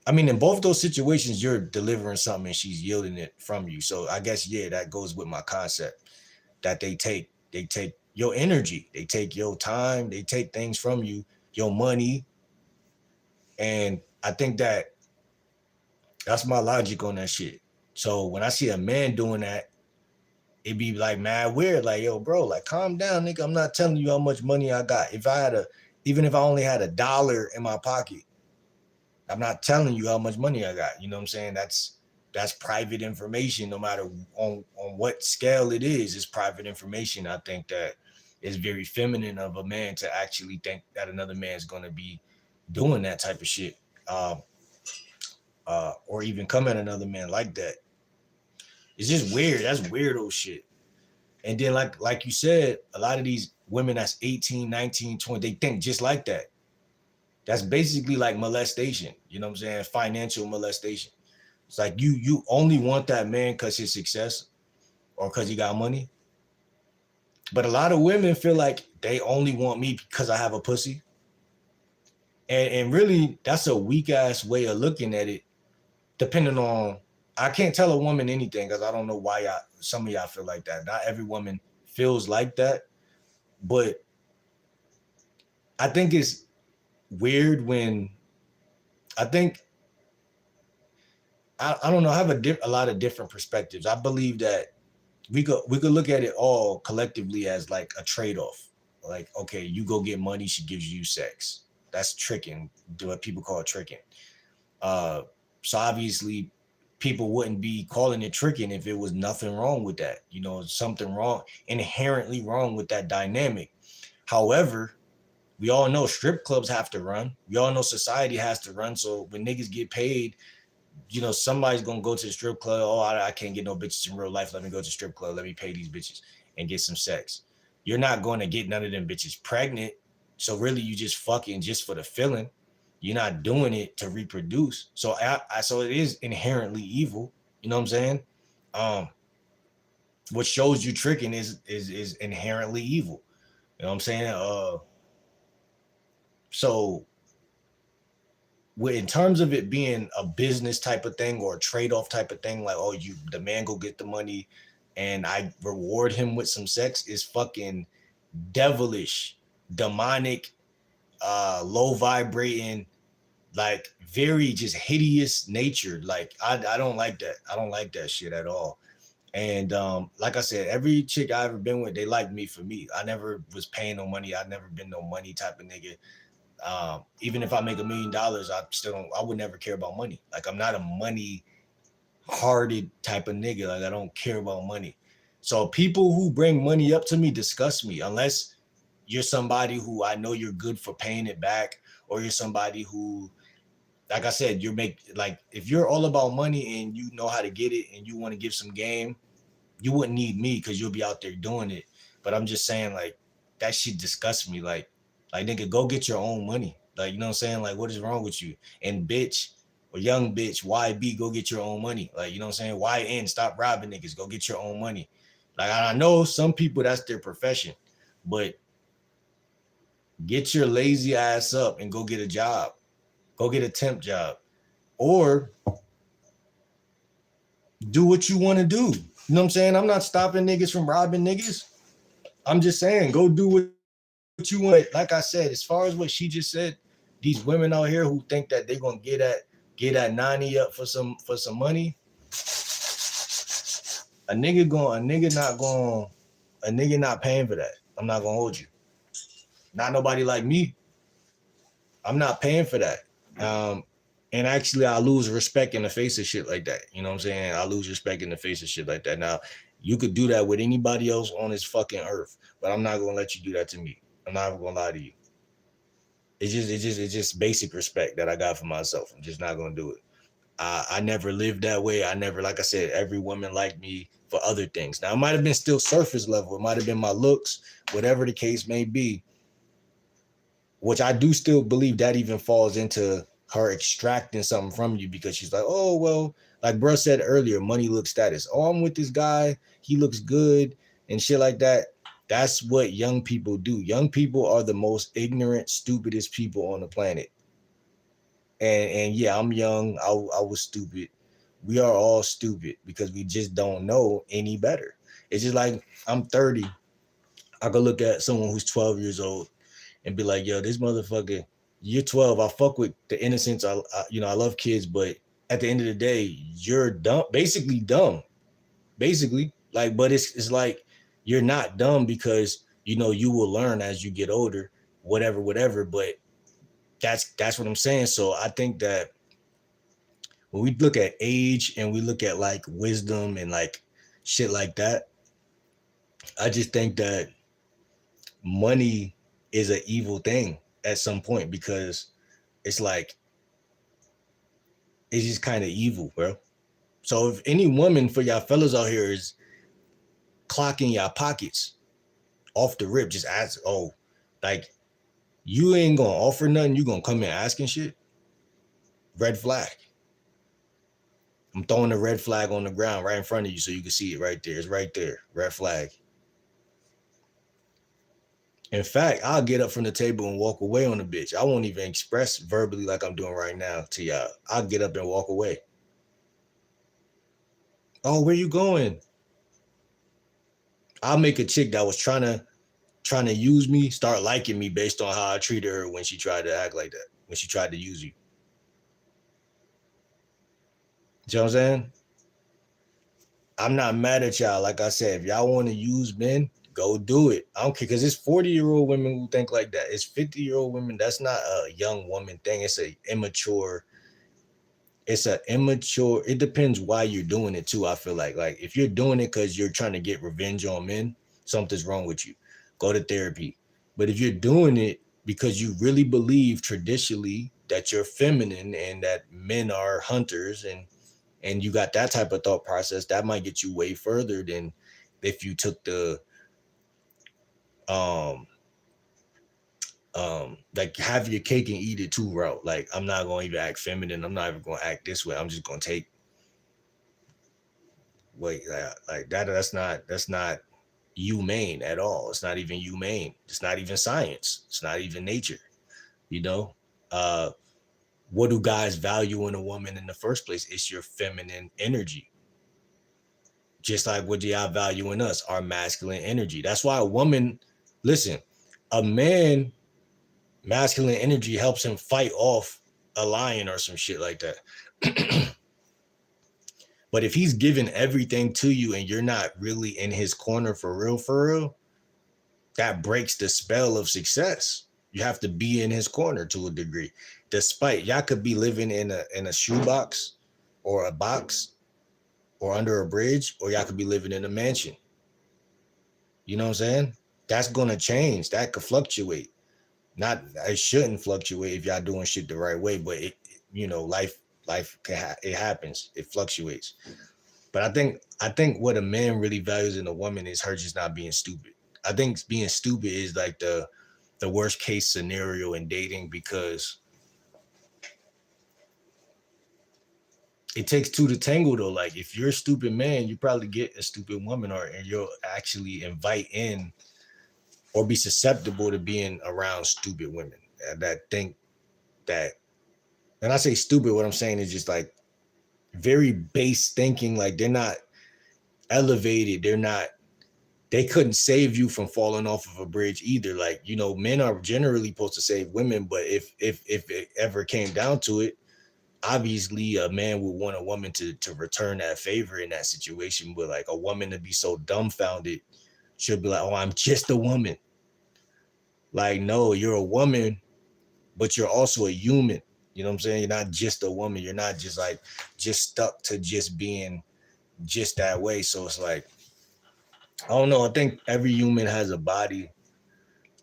I mean, in both those situations, you're delivering something and she's yielding it from you. So I guess, yeah, that goes with my concept that they take your energy, they take your time, they take things from you, your money. And I think that's my logic on that shit. So when I see a man doing that, it be like mad weird. Like, yo, bro, like calm down, nigga. I'm not telling you how much money I got. Even if I only had $1 in my pocket, I'm not telling you how much money I got. You know what I'm saying? That's private information, no matter on what scale it is, it's private information. I think that it's very feminine of a man to actually think that another man's gonna be doing that type of shit, um, or even come at another man like that. It's just weird. That's weirdo shit. And then like you said, a lot of these women that's 18, 19, 20, they think just like that. That's basically like molestation. You know what I'm saying? Financial molestation. It's like you only want that man because his success or because he got money. But a lot of women feel like they only want me because I have a pussy. And really, that's a weak ass way of looking at it, depending on, I can't tell a woman anything because I don't know why some of y'all feel like that. Not every woman feels like that. But I think it's weird when I think I don't know, I have a lot of different perspectives. I believe that we could look at it all collectively as like a trade-off. Like, okay, you go get money, she gives you sex. That's tricking, what people call tricking. Uh, so obviously people wouldn't be calling it tricking if it was nothing wrong with that. You know, something wrong, inherently wrong with that dynamic. However, we all know strip clubs have to run. We all know society has to run. So when niggas get paid, you know, somebody's gonna go to the strip club. Oh, I can't get no bitches in real life. Let me go to the strip club. Let me pay these bitches and get some sex. You're not going to get none of them bitches pregnant. So really, you just fucking just for the feeling. You're not doing it to reproduce. So so it is inherently evil. You know what I'm saying? Um, what shows you tricking is inherently evil. You know what I'm saying? So in terms of it being a business type of thing or a trade-off type of thing, like, oh, the man go get the money and I reward him with some sex, is fucking devilish, demonic, low vibrating, like very just hideous natured. Like I don't like that. I don't like that shit at all. And like I said, every chick I ever been with, they like me for me. I never was paying no money. I never been no money type of nigga. Even if I make $1 million, I would never care about money. Like I'm not a money hearted type of nigga. Like I don't care about money. So people who bring money up to me disgust me unless you're somebody who I know you're good for paying it back, or you're somebody who, like I said, if you're all about money and you know how to get it and you want to give some game, you wouldn't need me because you'll be out there doing it. But I'm just saying, like, that shit disgusts me. Like nigga, go get your own money. Like, you know what I'm saying? Like, what is wrong with you? And bitch, or young bitch, YB, go get your own money. Like, you know what I'm saying? YN, stop robbing niggas. Go get your own money. Like, I know some people, that's their profession, but get your lazy ass up and go get a job. Go get a temp job. Or do what you want to do. You know what I'm saying? I'm not stopping niggas from robbing niggas. I'm just saying, go do what you want. Like I said, as far as what she just said, these women out here who think that they're gonna get that 90 up for some money, a nigga not paying for that. I'm not gonna hold you. Not nobody like me. I'm not paying for that. And actually I lose respect in the face of shit like that. You know what I'm saying? I lose respect in the face of shit like that. Now, you could do that with anybody else on this fucking earth, but I'm not gonna let you do that to me. I'm not gonna lie to you. It's just basic respect that I got for myself. I'm just not gonna do it. I never lived that way. I never, like I said, every woman liked me for other things. Now, it might have been still surface level. It might have been my looks, whatever the case may be, which I do still believe that even falls into her extracting something from you because she's like, oh, well, like bro said earlier, money looks status. Oh, I'm with this guy. He looks good and shit like that. That's what young people do. Young people are the most ignorant, stupidest people on the planet. And yeah, I'm young. I was stupid. We are all stupid because we just don't know any better. It's just like I'm 30. I could look at someone who's 12 years old and be like, yo, this motherfucker, you're 12. I fuck with the innocence. I love kids, but at the end of the day, you're dumb, basically dumb. Basically. Like, but it's like you're not dumb because you will learn as you get older, whatever. But that's what I'm saying. So I think that when we look at age and we look at like wisdom and like shit like that, I just think that money is an evil thing at some point, because it's like, it's just kind of evil, bro. So if any woman for y'all fellas out here is clocking y'all pockets off the rip, just ask, oh, like, you ain't gonna offer nothing, you gonna come in asking shit, red flag. I'm throwing a red flag on the ground right in front of you so you can see it right there. It's right there, red flag. In fact, I'll get up from the table and walk away on the bitch. I won't even express verbally like I'm doing right now to y'all. I'll get up and walk away. Oh, where you going? I'll make a chick that was trying to use me start liking me based on how I treated her when she tried to act like that, when she tried to use you. You know what I'm saying? I'm not mad at y'all. Like I said, if y'all want to use men, go do it. I don't care, because it's 40-year-old women who think like that. It's 50-year-old women. That's not a young woman thing. It's a immature. It depends why you're doing it too. I feel like if you're doing it because you're trying to get revenge on men, something's wrong with you. Go to therapy. But if you're doing it because you really believe traditionally that you're feminine and that men are hunters, and you got that type of thought process, that might get you way further than if you took the like have your cake and eat it too route. Like, I'm not gonna even act feminine, I'm not even gonna act this way, I'm just gonna take like that. That's not humane at all. It's not even humane. It's not even science. It's not even nature. You know, what do guys value in a woman in the first place? It's your feminine energy. Just like what do y'all value in us? Our masculine energy. That's why a woman, listen, a man, masculine energy helps him fight off a lion or some shit like that. But if he's giving everything to you and you're not really in his corner for real, that breaks the spell of success. You have to be in his corner to a degree. Despite y'all could be living in a shoebox or a box or under a bridge, or y'all could be living in a mansion. You know what I'm saying? That's gonna change. That could fluctuate. Not, it shouldn't fluctuate if y'all doing shit the right way, but life it happens. It fluctuates. But I think what a man really values in a woman is her just not being stupid. I think being stupid is like the worst case scenario in dating, because it takes two to tango though. Like, if you're a stupid man, you probably get a stupid woman, and you'll actually invite in or be susceptible to being around stupid women that think that. And I say stupid, what I'm saying is just like very base thinking. Like, they're not elevated. They couldn't save you from falling off of a bridge either. Like, men are generally supposed to save women, but if it ever came down to it, obviously a man would want a woman to return that favor in that situation. But like, a woman to be so dumbfounded, she'll be like, oh, I'm just a woman. Like, no, you're a woman, but you're also a human. You know what I'm saying? You're not just a woman. You're not just stuck to just being just that way. So it's like, I don't know. I think every human has a body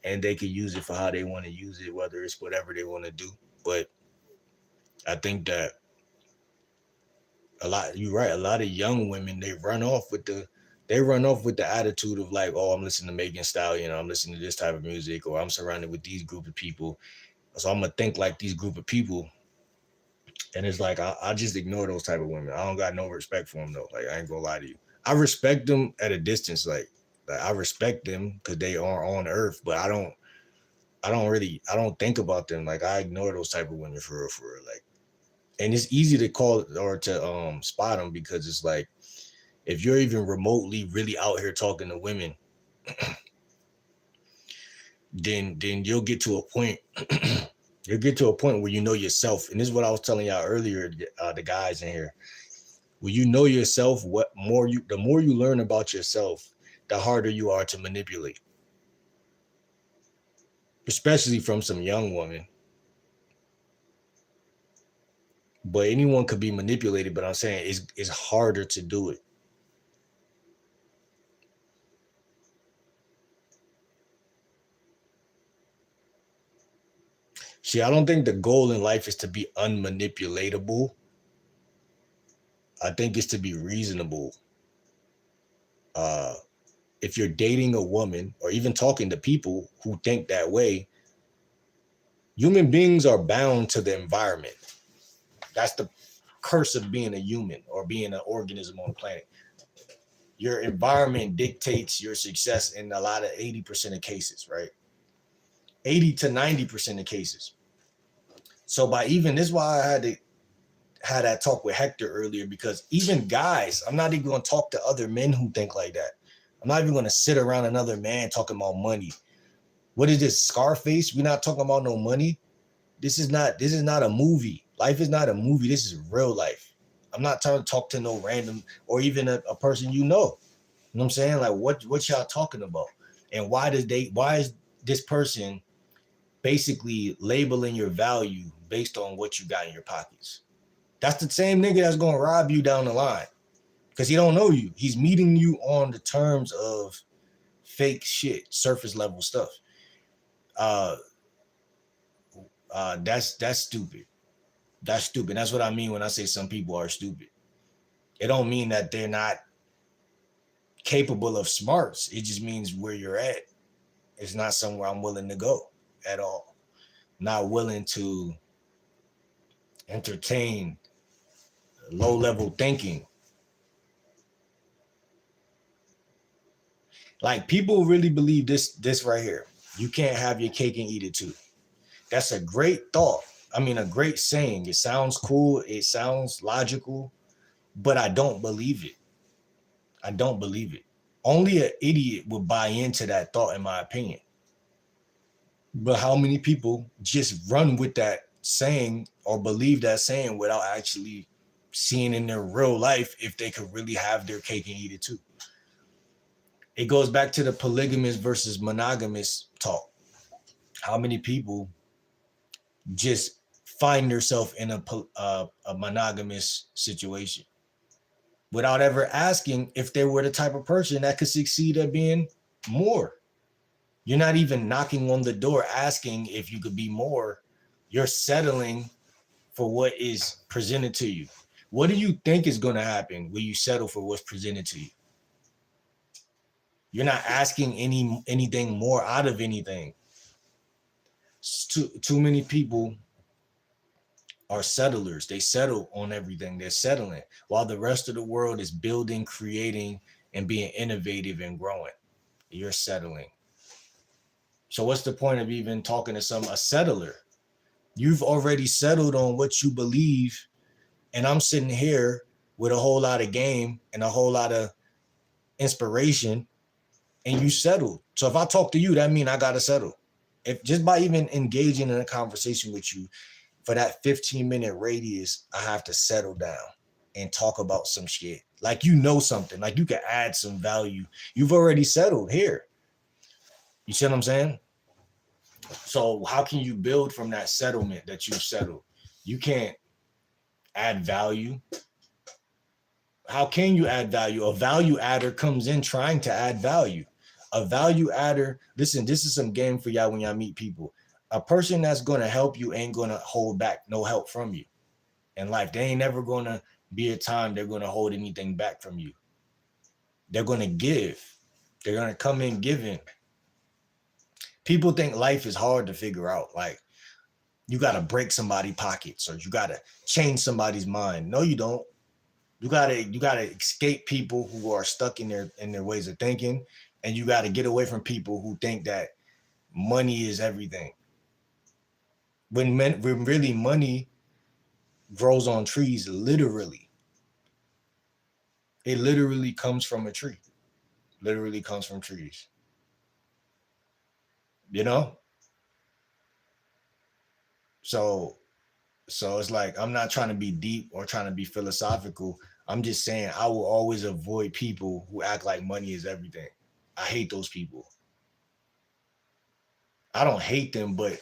and they can use it for how they want to use it, whether it's whatever they want to do. But I think that you're right. A lot of young women, they run off with the attitude of like, oh, I'm listening to Megan Stallion, I'm listening to this type of music, or I'm surrounded with these group of people, so I'm gonna think like these group of people. And it's like, I just ignore those type of women. I don't got no respect for them though. Like, I ain't gonna lie to you. I respect them at a distance. Like I respect them because they are on earth, but I don't think about them. Like, I ignore those type of women for real. Like, and it's easy to call or to spot them, because it's like, if you're even remotely really out here talking to women, then you'll get to a point. You'll get to a point where you know yourself, and this is what I was telling y'all earlier, the guys in here. When you know yourself, the more you learn about yourself, the harder you are to manipulate, especially from some young woman. But anyone could be manipulated, but I'm saying it's harder to do it. See, I don't think the goal in life is to be unmanipulatable. I think it's to be reasonable. Uh, if you're dating a woman or even talking to people who think that way, human beings are bound to the environment. That's the curse of being a human or being an organism on the planet. Your environment dictates your success in a lot of 80% of cases, right? 80 to 90% of cases. So by even this is why I had that talk with Hector earlier, because even guys, I'm not even going to talk to other men who think like that. I'm not even going to sit around another man talking about money. What is this, Scarface? We're not talking about no money. This is not a movie. Life is not a movie. This is real life. I'm not trying to talk to no random or even a person you know. You know what I'm saying? Like what y'all talking about? And why is this person basically labeling your value based on what you got in your pockets? That's the same nigga that's gonna rob you down the line. Because he don't know you. He's meeting you on the terms of fake shit, surface level stuff. Uh that's stupid. That's stupid. That's what I mean when I say some people are stupid. It don't mean that they're not capable of smarts. It just means where you're at. It's not somewhere I'm willing to go at all. Not willing to entertain low level thinking. Like people really believe this right here. You can't have your cake and eat it too. That's a great thought. I mean, a great saying. It sounds cool. It sounds logical, but I don't believe it. I don't believe it. Only an idiot would buy into that thought, in my opinion. But how many people just run with that saying or believe that saying without actually seeing in their real life if they could really have their cake and eat it too? It goes back to the polygamous versus monogamous talk. How many people just find themselves in a monogamous situation without ever asking if they were the type of person that could succeed at being more? You're not even knocking on the door asking if you could be more. You're settling for what is presented to you. What do you think is going to happen when you settle for what's presented to you? You're not asking anything more out of anything. Too many people are settlers. They settle on everything. They're settling while the rest of the world is building, creating, and being innovative and growing. You're settling. So what's the point of even talking to a settler? You've already settled on what you believe, and I'm sitting here with a whole lot of game and a whole lot of inspiration, and you settled. So if I talk to you, that means I gotta settle. If just by even engaging in a conversation with you for that 15-minute radius, I have to settle down and talk about some shit. Like you know something, like you can add some value. You've already settled here. You see what I'm saying? So how can you build from that settlement that you've settled? You can't add value. How can you add value? A value adder comes in trying to add value. A value adder, listen, this is some game for y'all when y'all meet people. A person that's going to help you ain't going to hold back no help from you in life. They ain't never going to be a time they're going to hold anything back from you. They're going to give. They're going to come in giving. People think life is hard to figure out. Like, you got to break somebody's pockets or you got to change somebody's mind. No, you don't. You gotta escape people who are stuck in their ways of thinking, and you gotta get away from people who think that money is everything. When really money grows on trees, literally. It literally comes from a tree. Literally comes from trees. You know? So it's like I'm not trying to be deep or trying to be philosophical. I'm just saying I will always avoid people who act like money is everything. I hate those people. I don't hate them, but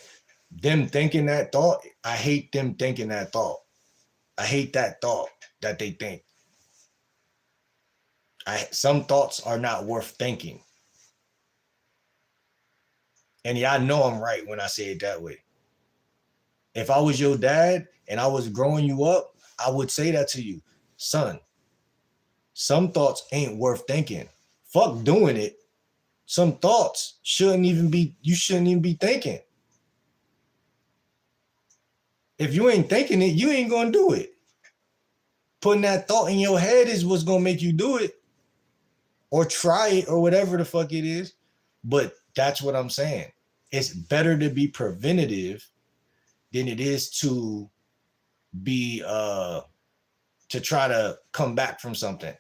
them thinking that thought, I hate them thinking that thought. I hate that thought that they think. Some thoughts are not worth thinking. And yeah, I know I'm right when I say it that way. If I was your dad and I was growing you up, I would say that to you. Son, some thoughts ain't worth thinking. Fuck doing it. Some thoughts you shouldn't even be thinking. If you ain't thinking it, you ain't gonna do it. Putting that thought in your head is what's gonna make you do it. Or try it or whatever the fuck it is. But that's what I'm saying. It's better to be preventative than it is to be to try to come back from something.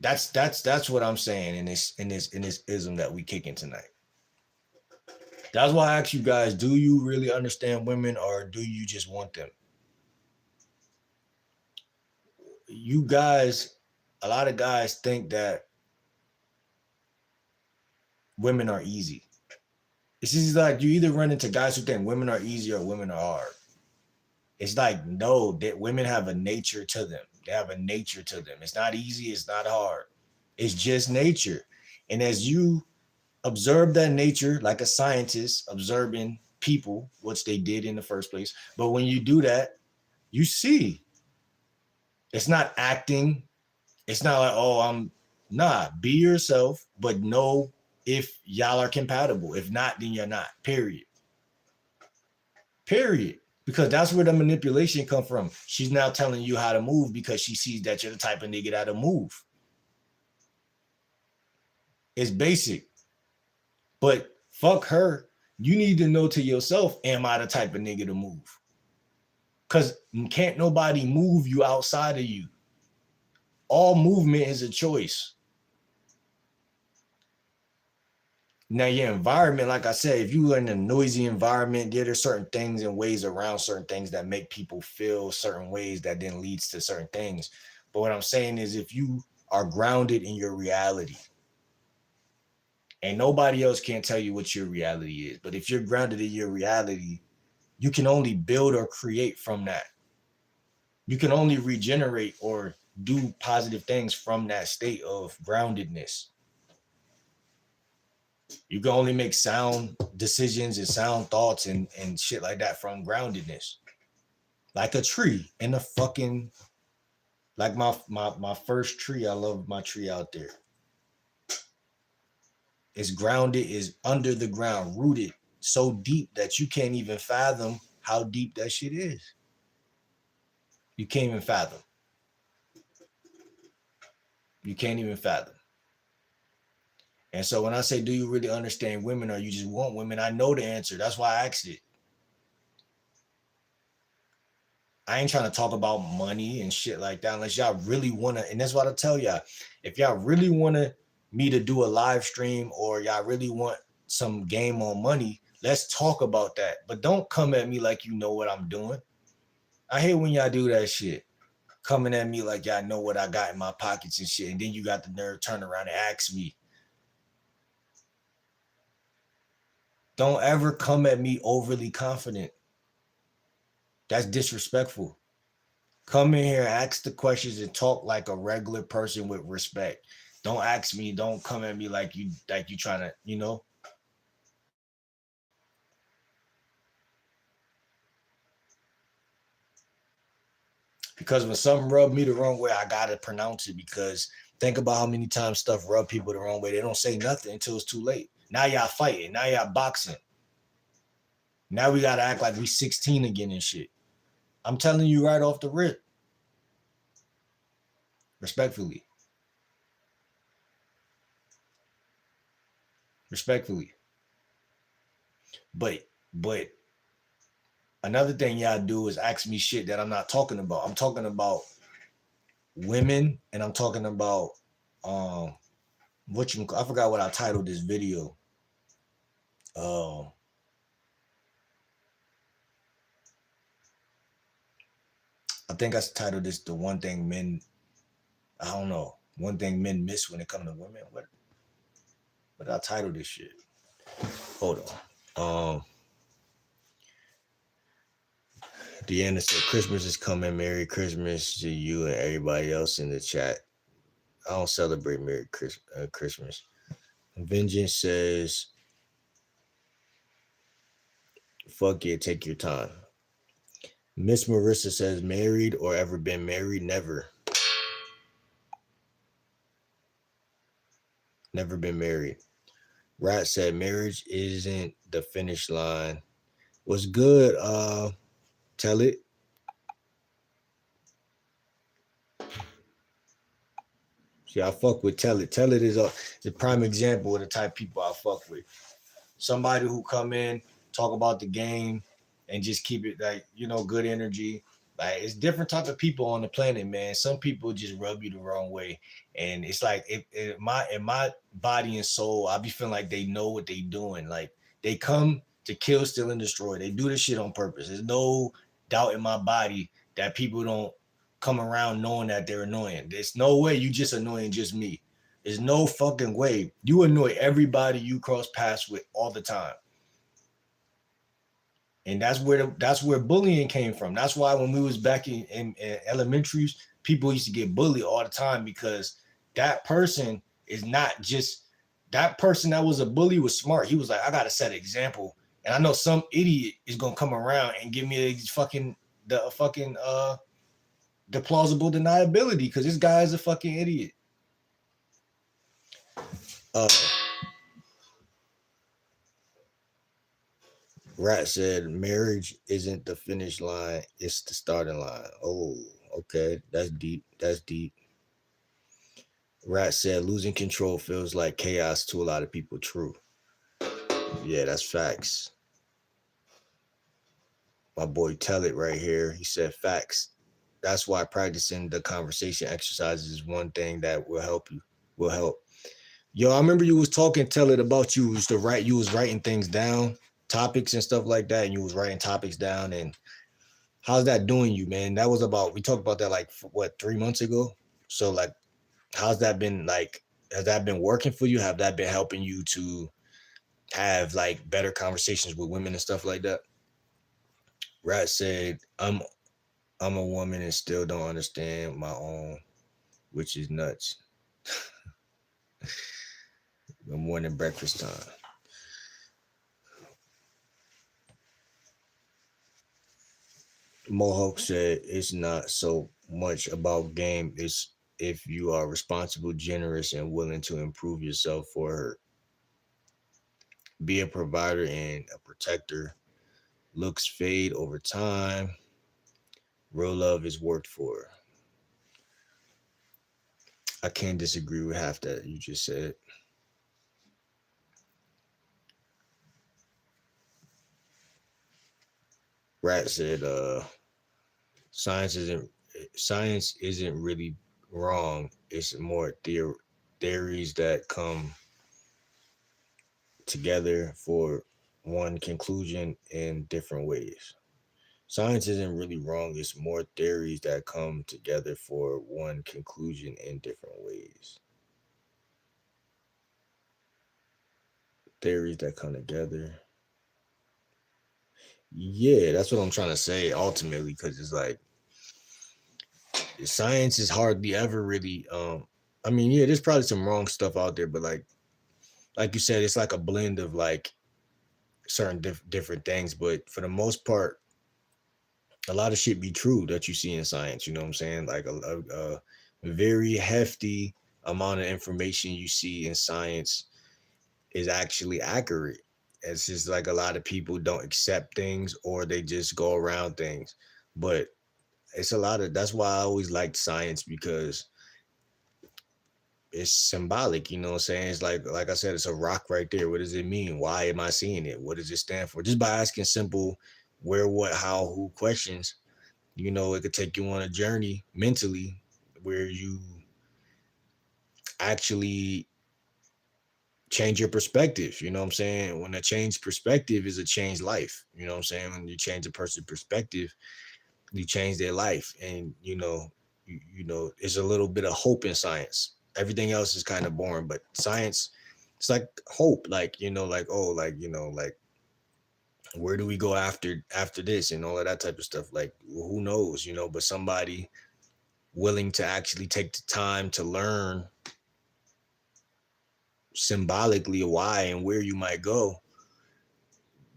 That's what I'm saying in this ism that we kicking tonight. That's why I ask you guys, do you really understand women or do you just want them? You guys, a lot of guys think that women are easy. It's just like you either run into guys who think women are easy or women are hard. It's like, no, that women have a nature to them. They have a nature to them. It's not easy. It's not hard. It's just nature. And as you observe that nature, like a scientist observing people, which they did in the first place. But when you do that, you see. It's not acting. It's not like, oh, be yourself, but know if y'all are compatible. If not, then you're not. Period. Because that's where the manipulation come from. She's now telling you how to move because she sees that you're the type of nigga that'll move. It's basic. But fuck her. You need to know to yourself, am I the type of nigga to move? Because can't nobody move you outside of you. All movement is a choice. Now, your environment, like I said, if you are in a noisy environment, there's certain things and ways around certain things that make people feel certain ways that then leads to certain things. But what I'm saying is if you are grounded in your reality, and nobody else can tell you what your reality is, but if you're grounded in your reality, you can only build or create from that. You can only regenerate or do positive things from that state of groundedness. You can only make sound decisions and sound thoughts and shit like that from groundedness. Like a tree in the fucking, like my first tree. I love my tree out there. It's grounded, is under the ground, rooted so deep that you can't even fathom how deep that shit is. You can't even fathom. You can't even fathom. And so when I say, do you really understand women or you just want women? I know the answer. That's why I asked it. I ain't trying to talk about money and shit like that unless y'all really want to. And that's what I tell y'all. If y'all really want me to do a live stream or y'all really want some game on money, let's talk about that. But don't come at me like you know what I'm doing. I hate when y'all do that shit. Coming at me like y'all know what I got in my pockets and shit. And then you got the nerve to turn around and ask me. Don't ever come at me overly confident. That's disrespectful. Come in here, ask the questions, and talk like a regular person with respect. Don't ask me. Don't come at me like you trying to, you know. Because when something rubbed me the wrong way, I gotta pronounce it. Because think about how many times stuff rub people the wrong way. They don't say nothing until it's too late. Now y'all fighting. Now y'all boxing. Now we gotta act like we 16 again and shit. I'm telling you right off the rip. Respectfully. But another thing y'all do is ask me shit that I'm not talking about. I'm talking about women, and I'm talking about I forgot what I titled this video. I think I titled this the one thing men, I don't know, one thing men miss when it comes to women. What did I title this shit? Hold on. Deanna said, Christmas is coming. Merry Christmas to you and everybody else in the chat. I don't celebrate Merry Christmas. Vengeance says, Fuck it, take your time. Miss Marissa says, married or ever been married? Never. Never been married. Rat said, marriage isn't the finish line. What's good? Tell it. See, I fuck with Tell It. Tell It is the prime example of the type of people I fuck with. Somebody who come in, talk about the game, and just keep it like, good energy. Like, it's different type of people on the planet, man. Some people just rub you the wrong way, and it's like in my body and soul, I be feeling like they know what they doing. Like, they come to kill, steal, and destroy. They do this shit on purpose. There's no doubt in my body that people don't come around knowing that they're annoying. There's no way you just annoying just me. There's no fucking way. You annoy everybody you cross paths with all the time. And that's where bullying came from. That's why when we was back in elementaries, people used to get bullied all the time, because that person is not just that person that was a bully was smart. He was like, I gotta set an example. And I know some idiot is gonna come around and give me the plausible deniability, because this guy is a fucking idiot. Rat said, marriage isn't the finish line, it's the starting line. Oh, okay. That's deep. That's deep. Rat said, losing control feels like chaos to a lot of people. True. Yeah, that's facts. My boy Tell It right here. He said facts. That's why practicing the conversation exercises is one thing that will help you. Will help. Yo, I remember you was talking, Tell It, about you was writing things down, topics and stuff like that, and you was writing topics down. And how's that doing you, man? That was we talked about that like, what, 3 months ago? So like, how's that been like? Has that been working for you? Have that been helping you to have like better conversations with women and stuff like that? Rat said, I'm a woman and still don't understand my own, which is nuts. Good morning, breakfast time. Mohawk said, it's not so much about game. It's if you are responsible, generous, and willing to improve yourself for her. Be a provider and a protector. Looks fade over time. Real love is worked for. I can't disagree with half that you just said. Rat said, science isn't really wrong. It's more theories that come together for one conclusion in different ways. Science isn't really wrong. It's more theories that come together for one conclusion in different ways. Theories that come together. Yeah, that's what I'm trying to say ultimately, because it's like science is hardly ever really I mean, yeah, there's probably some wrong stuff out there, but like you said, it's like a blend of like certain different things, but for the most part, a lot of shit be true that you see in science. You know what I'm saying? Like a very hefty amount of information you see in science is actually accurate. It's just like a lot of people don't accept things, or they just go around things. But it's a lot of that's why I always liked science, because it's symbolic, you know what I'm saying? It's like I said, it's a rock right there. What does it mean? Why am I seeing it? What does it stand for? Just by asking simple where, what, how, who questions, it could take you on a journey mentally where you actually change your perspective. You know what I'm saying? When a changed perspective is a changed life. You know what I'm saying? When you change a person's perspective, you change their life. And it's a little bit of hope in science. Everything else is kind of boring, but science, it's like hope, like, where do we go after this and all of that type of stuff? Like, who knows, but somebody willing to actually take the time to learn symbolically why and where you might go,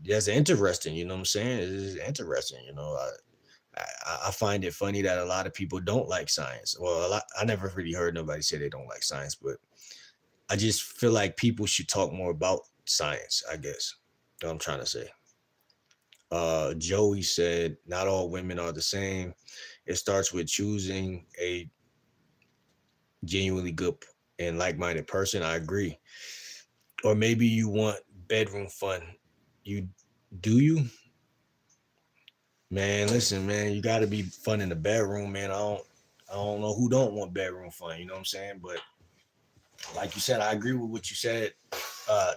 that's interesting. You know what I'm saying? It's interesting. You know, I find it funny that a lot of people don't like science. Well, I never really heard nobody say they don't like science, but I just feel like people should talk more about science. I guess what I'm trying to say. Joey said, "Not all women are the same. It starts with choosing a genuinely good and like-minded person." I agree. Or maybe you want bedroom fun. You do you? Man, listen, man, you gotta be fun in the bedroom, man. I don't know who don't want bedroom fun, you know what I'm saying? But like you said, I agree with what you said.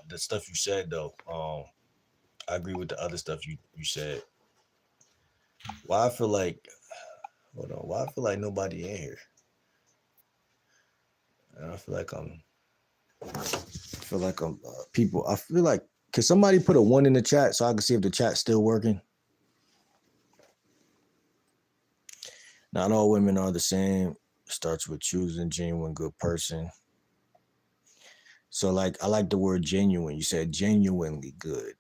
The stuff you said though. I agree with the other stuff you said. Why I feel like hold on, why I feel like nobody in here? I feel like I'm people. I feel like can somebody put a one in the chat so I can see if the chat's still working? Not all women are the same. Starts with choosing genuine good person. So like I like the word genuine. You said genuinely good.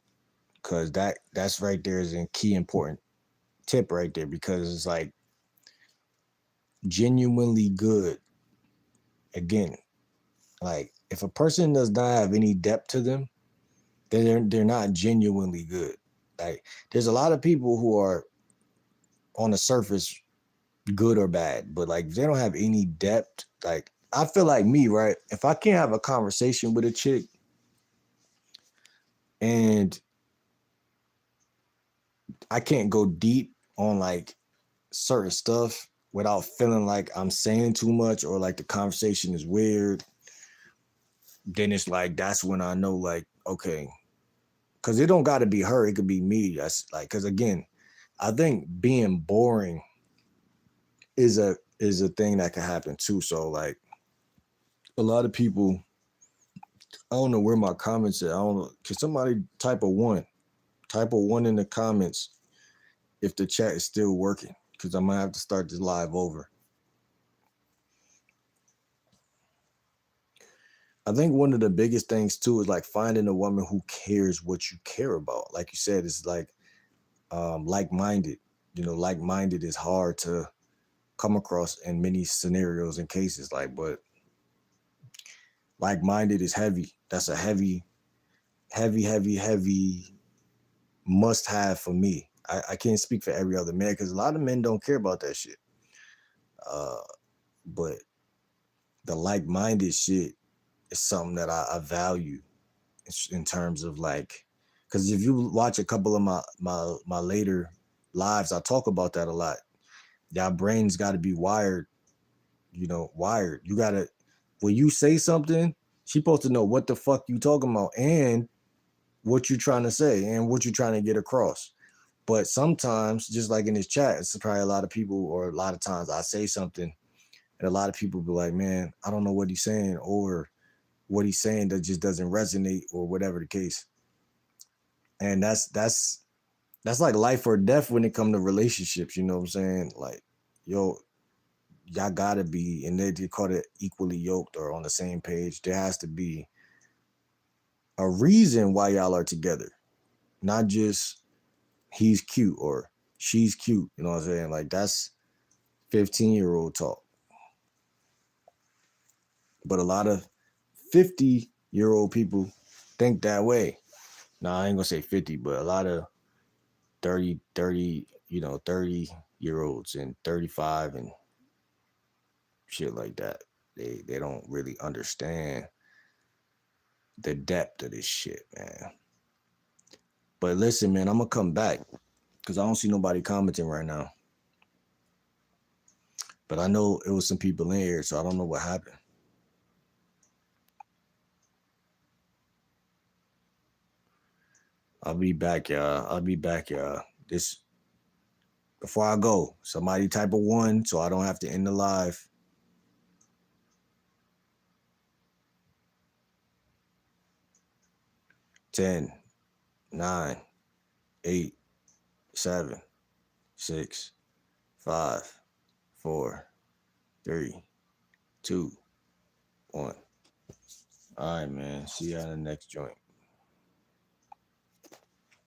Cause that's right there is a key important tip right there because it's like genuinely good. Again, like if a person does not have any depth to them, then they're not genuinely good. Like there's a lot of people who are on the surface good or bad, but like if they don't have any depth, like I feel like me, right? If I can't have a conversation with a chick and I can't go deep on like certain stuff without feeling like I'm saying too much or like the conversation is weird, then it's like that's when I know like okay, because it don't got to be her, it could be me. That's like because again, I think being boring is a thing that can happen too. So like a lot of people, I don't know where my comments are. I don't know. Can somebody type a one? Type a one in the comments if the chat is still working, because I might have to start this live over. I think one of the biggest things too is like finding a woman who cares what you care about. Like you said, it's like-minded. You know, like-minded is hard to come across in many scenarios and cases. Like, but like-minded is heavy. That's a heavy, heavy, heavy, heavy must have for me. I can't speak for every other man because a lot of men don't care about that shit. Uh, but the like-minded shit is something that I value in terms of like, because if you watch a couple of my later lives, I talk about that a lot. Y'all brains got to be wired, you know, wired. You gotta when you say something, she supposed to know what the fuck you talking about and what you trying to say and what you trying to get across. But sometimes, just like in this chat, it's probably a lot of people, or a lot of times I say something and a lot of people be like, man, I don't know what he's saying, or what he's saying that just doesn't resonate, or whatever the case. And that's like life or death when it comes to relationships, you know what I'm saying? Like, yo, y'all gotta be, and they call it equally yoked or on the same page. There has to be a reason why y'all are together, not just he's cute or she's cute. You know what I'm saying? Like that's 15-year-old talk. But a lot of 50-year-old people think that way. Now I ain't gonna say 50, but a lot of 30, 30 year olds and 35 and shit like that. They don't really understand the depth of this shit, man. But listen, man, I'm gonna come back because I don't see nobody commenting right now. But I know it was some people in here, so I don't know what happened. I'll be back, y'all. This before I go, somebody type a one so I don't have to end the live. 10, 9, 8, 7, 6, 5, 4, 3, 2, 1. All right, man. See you on the next joint.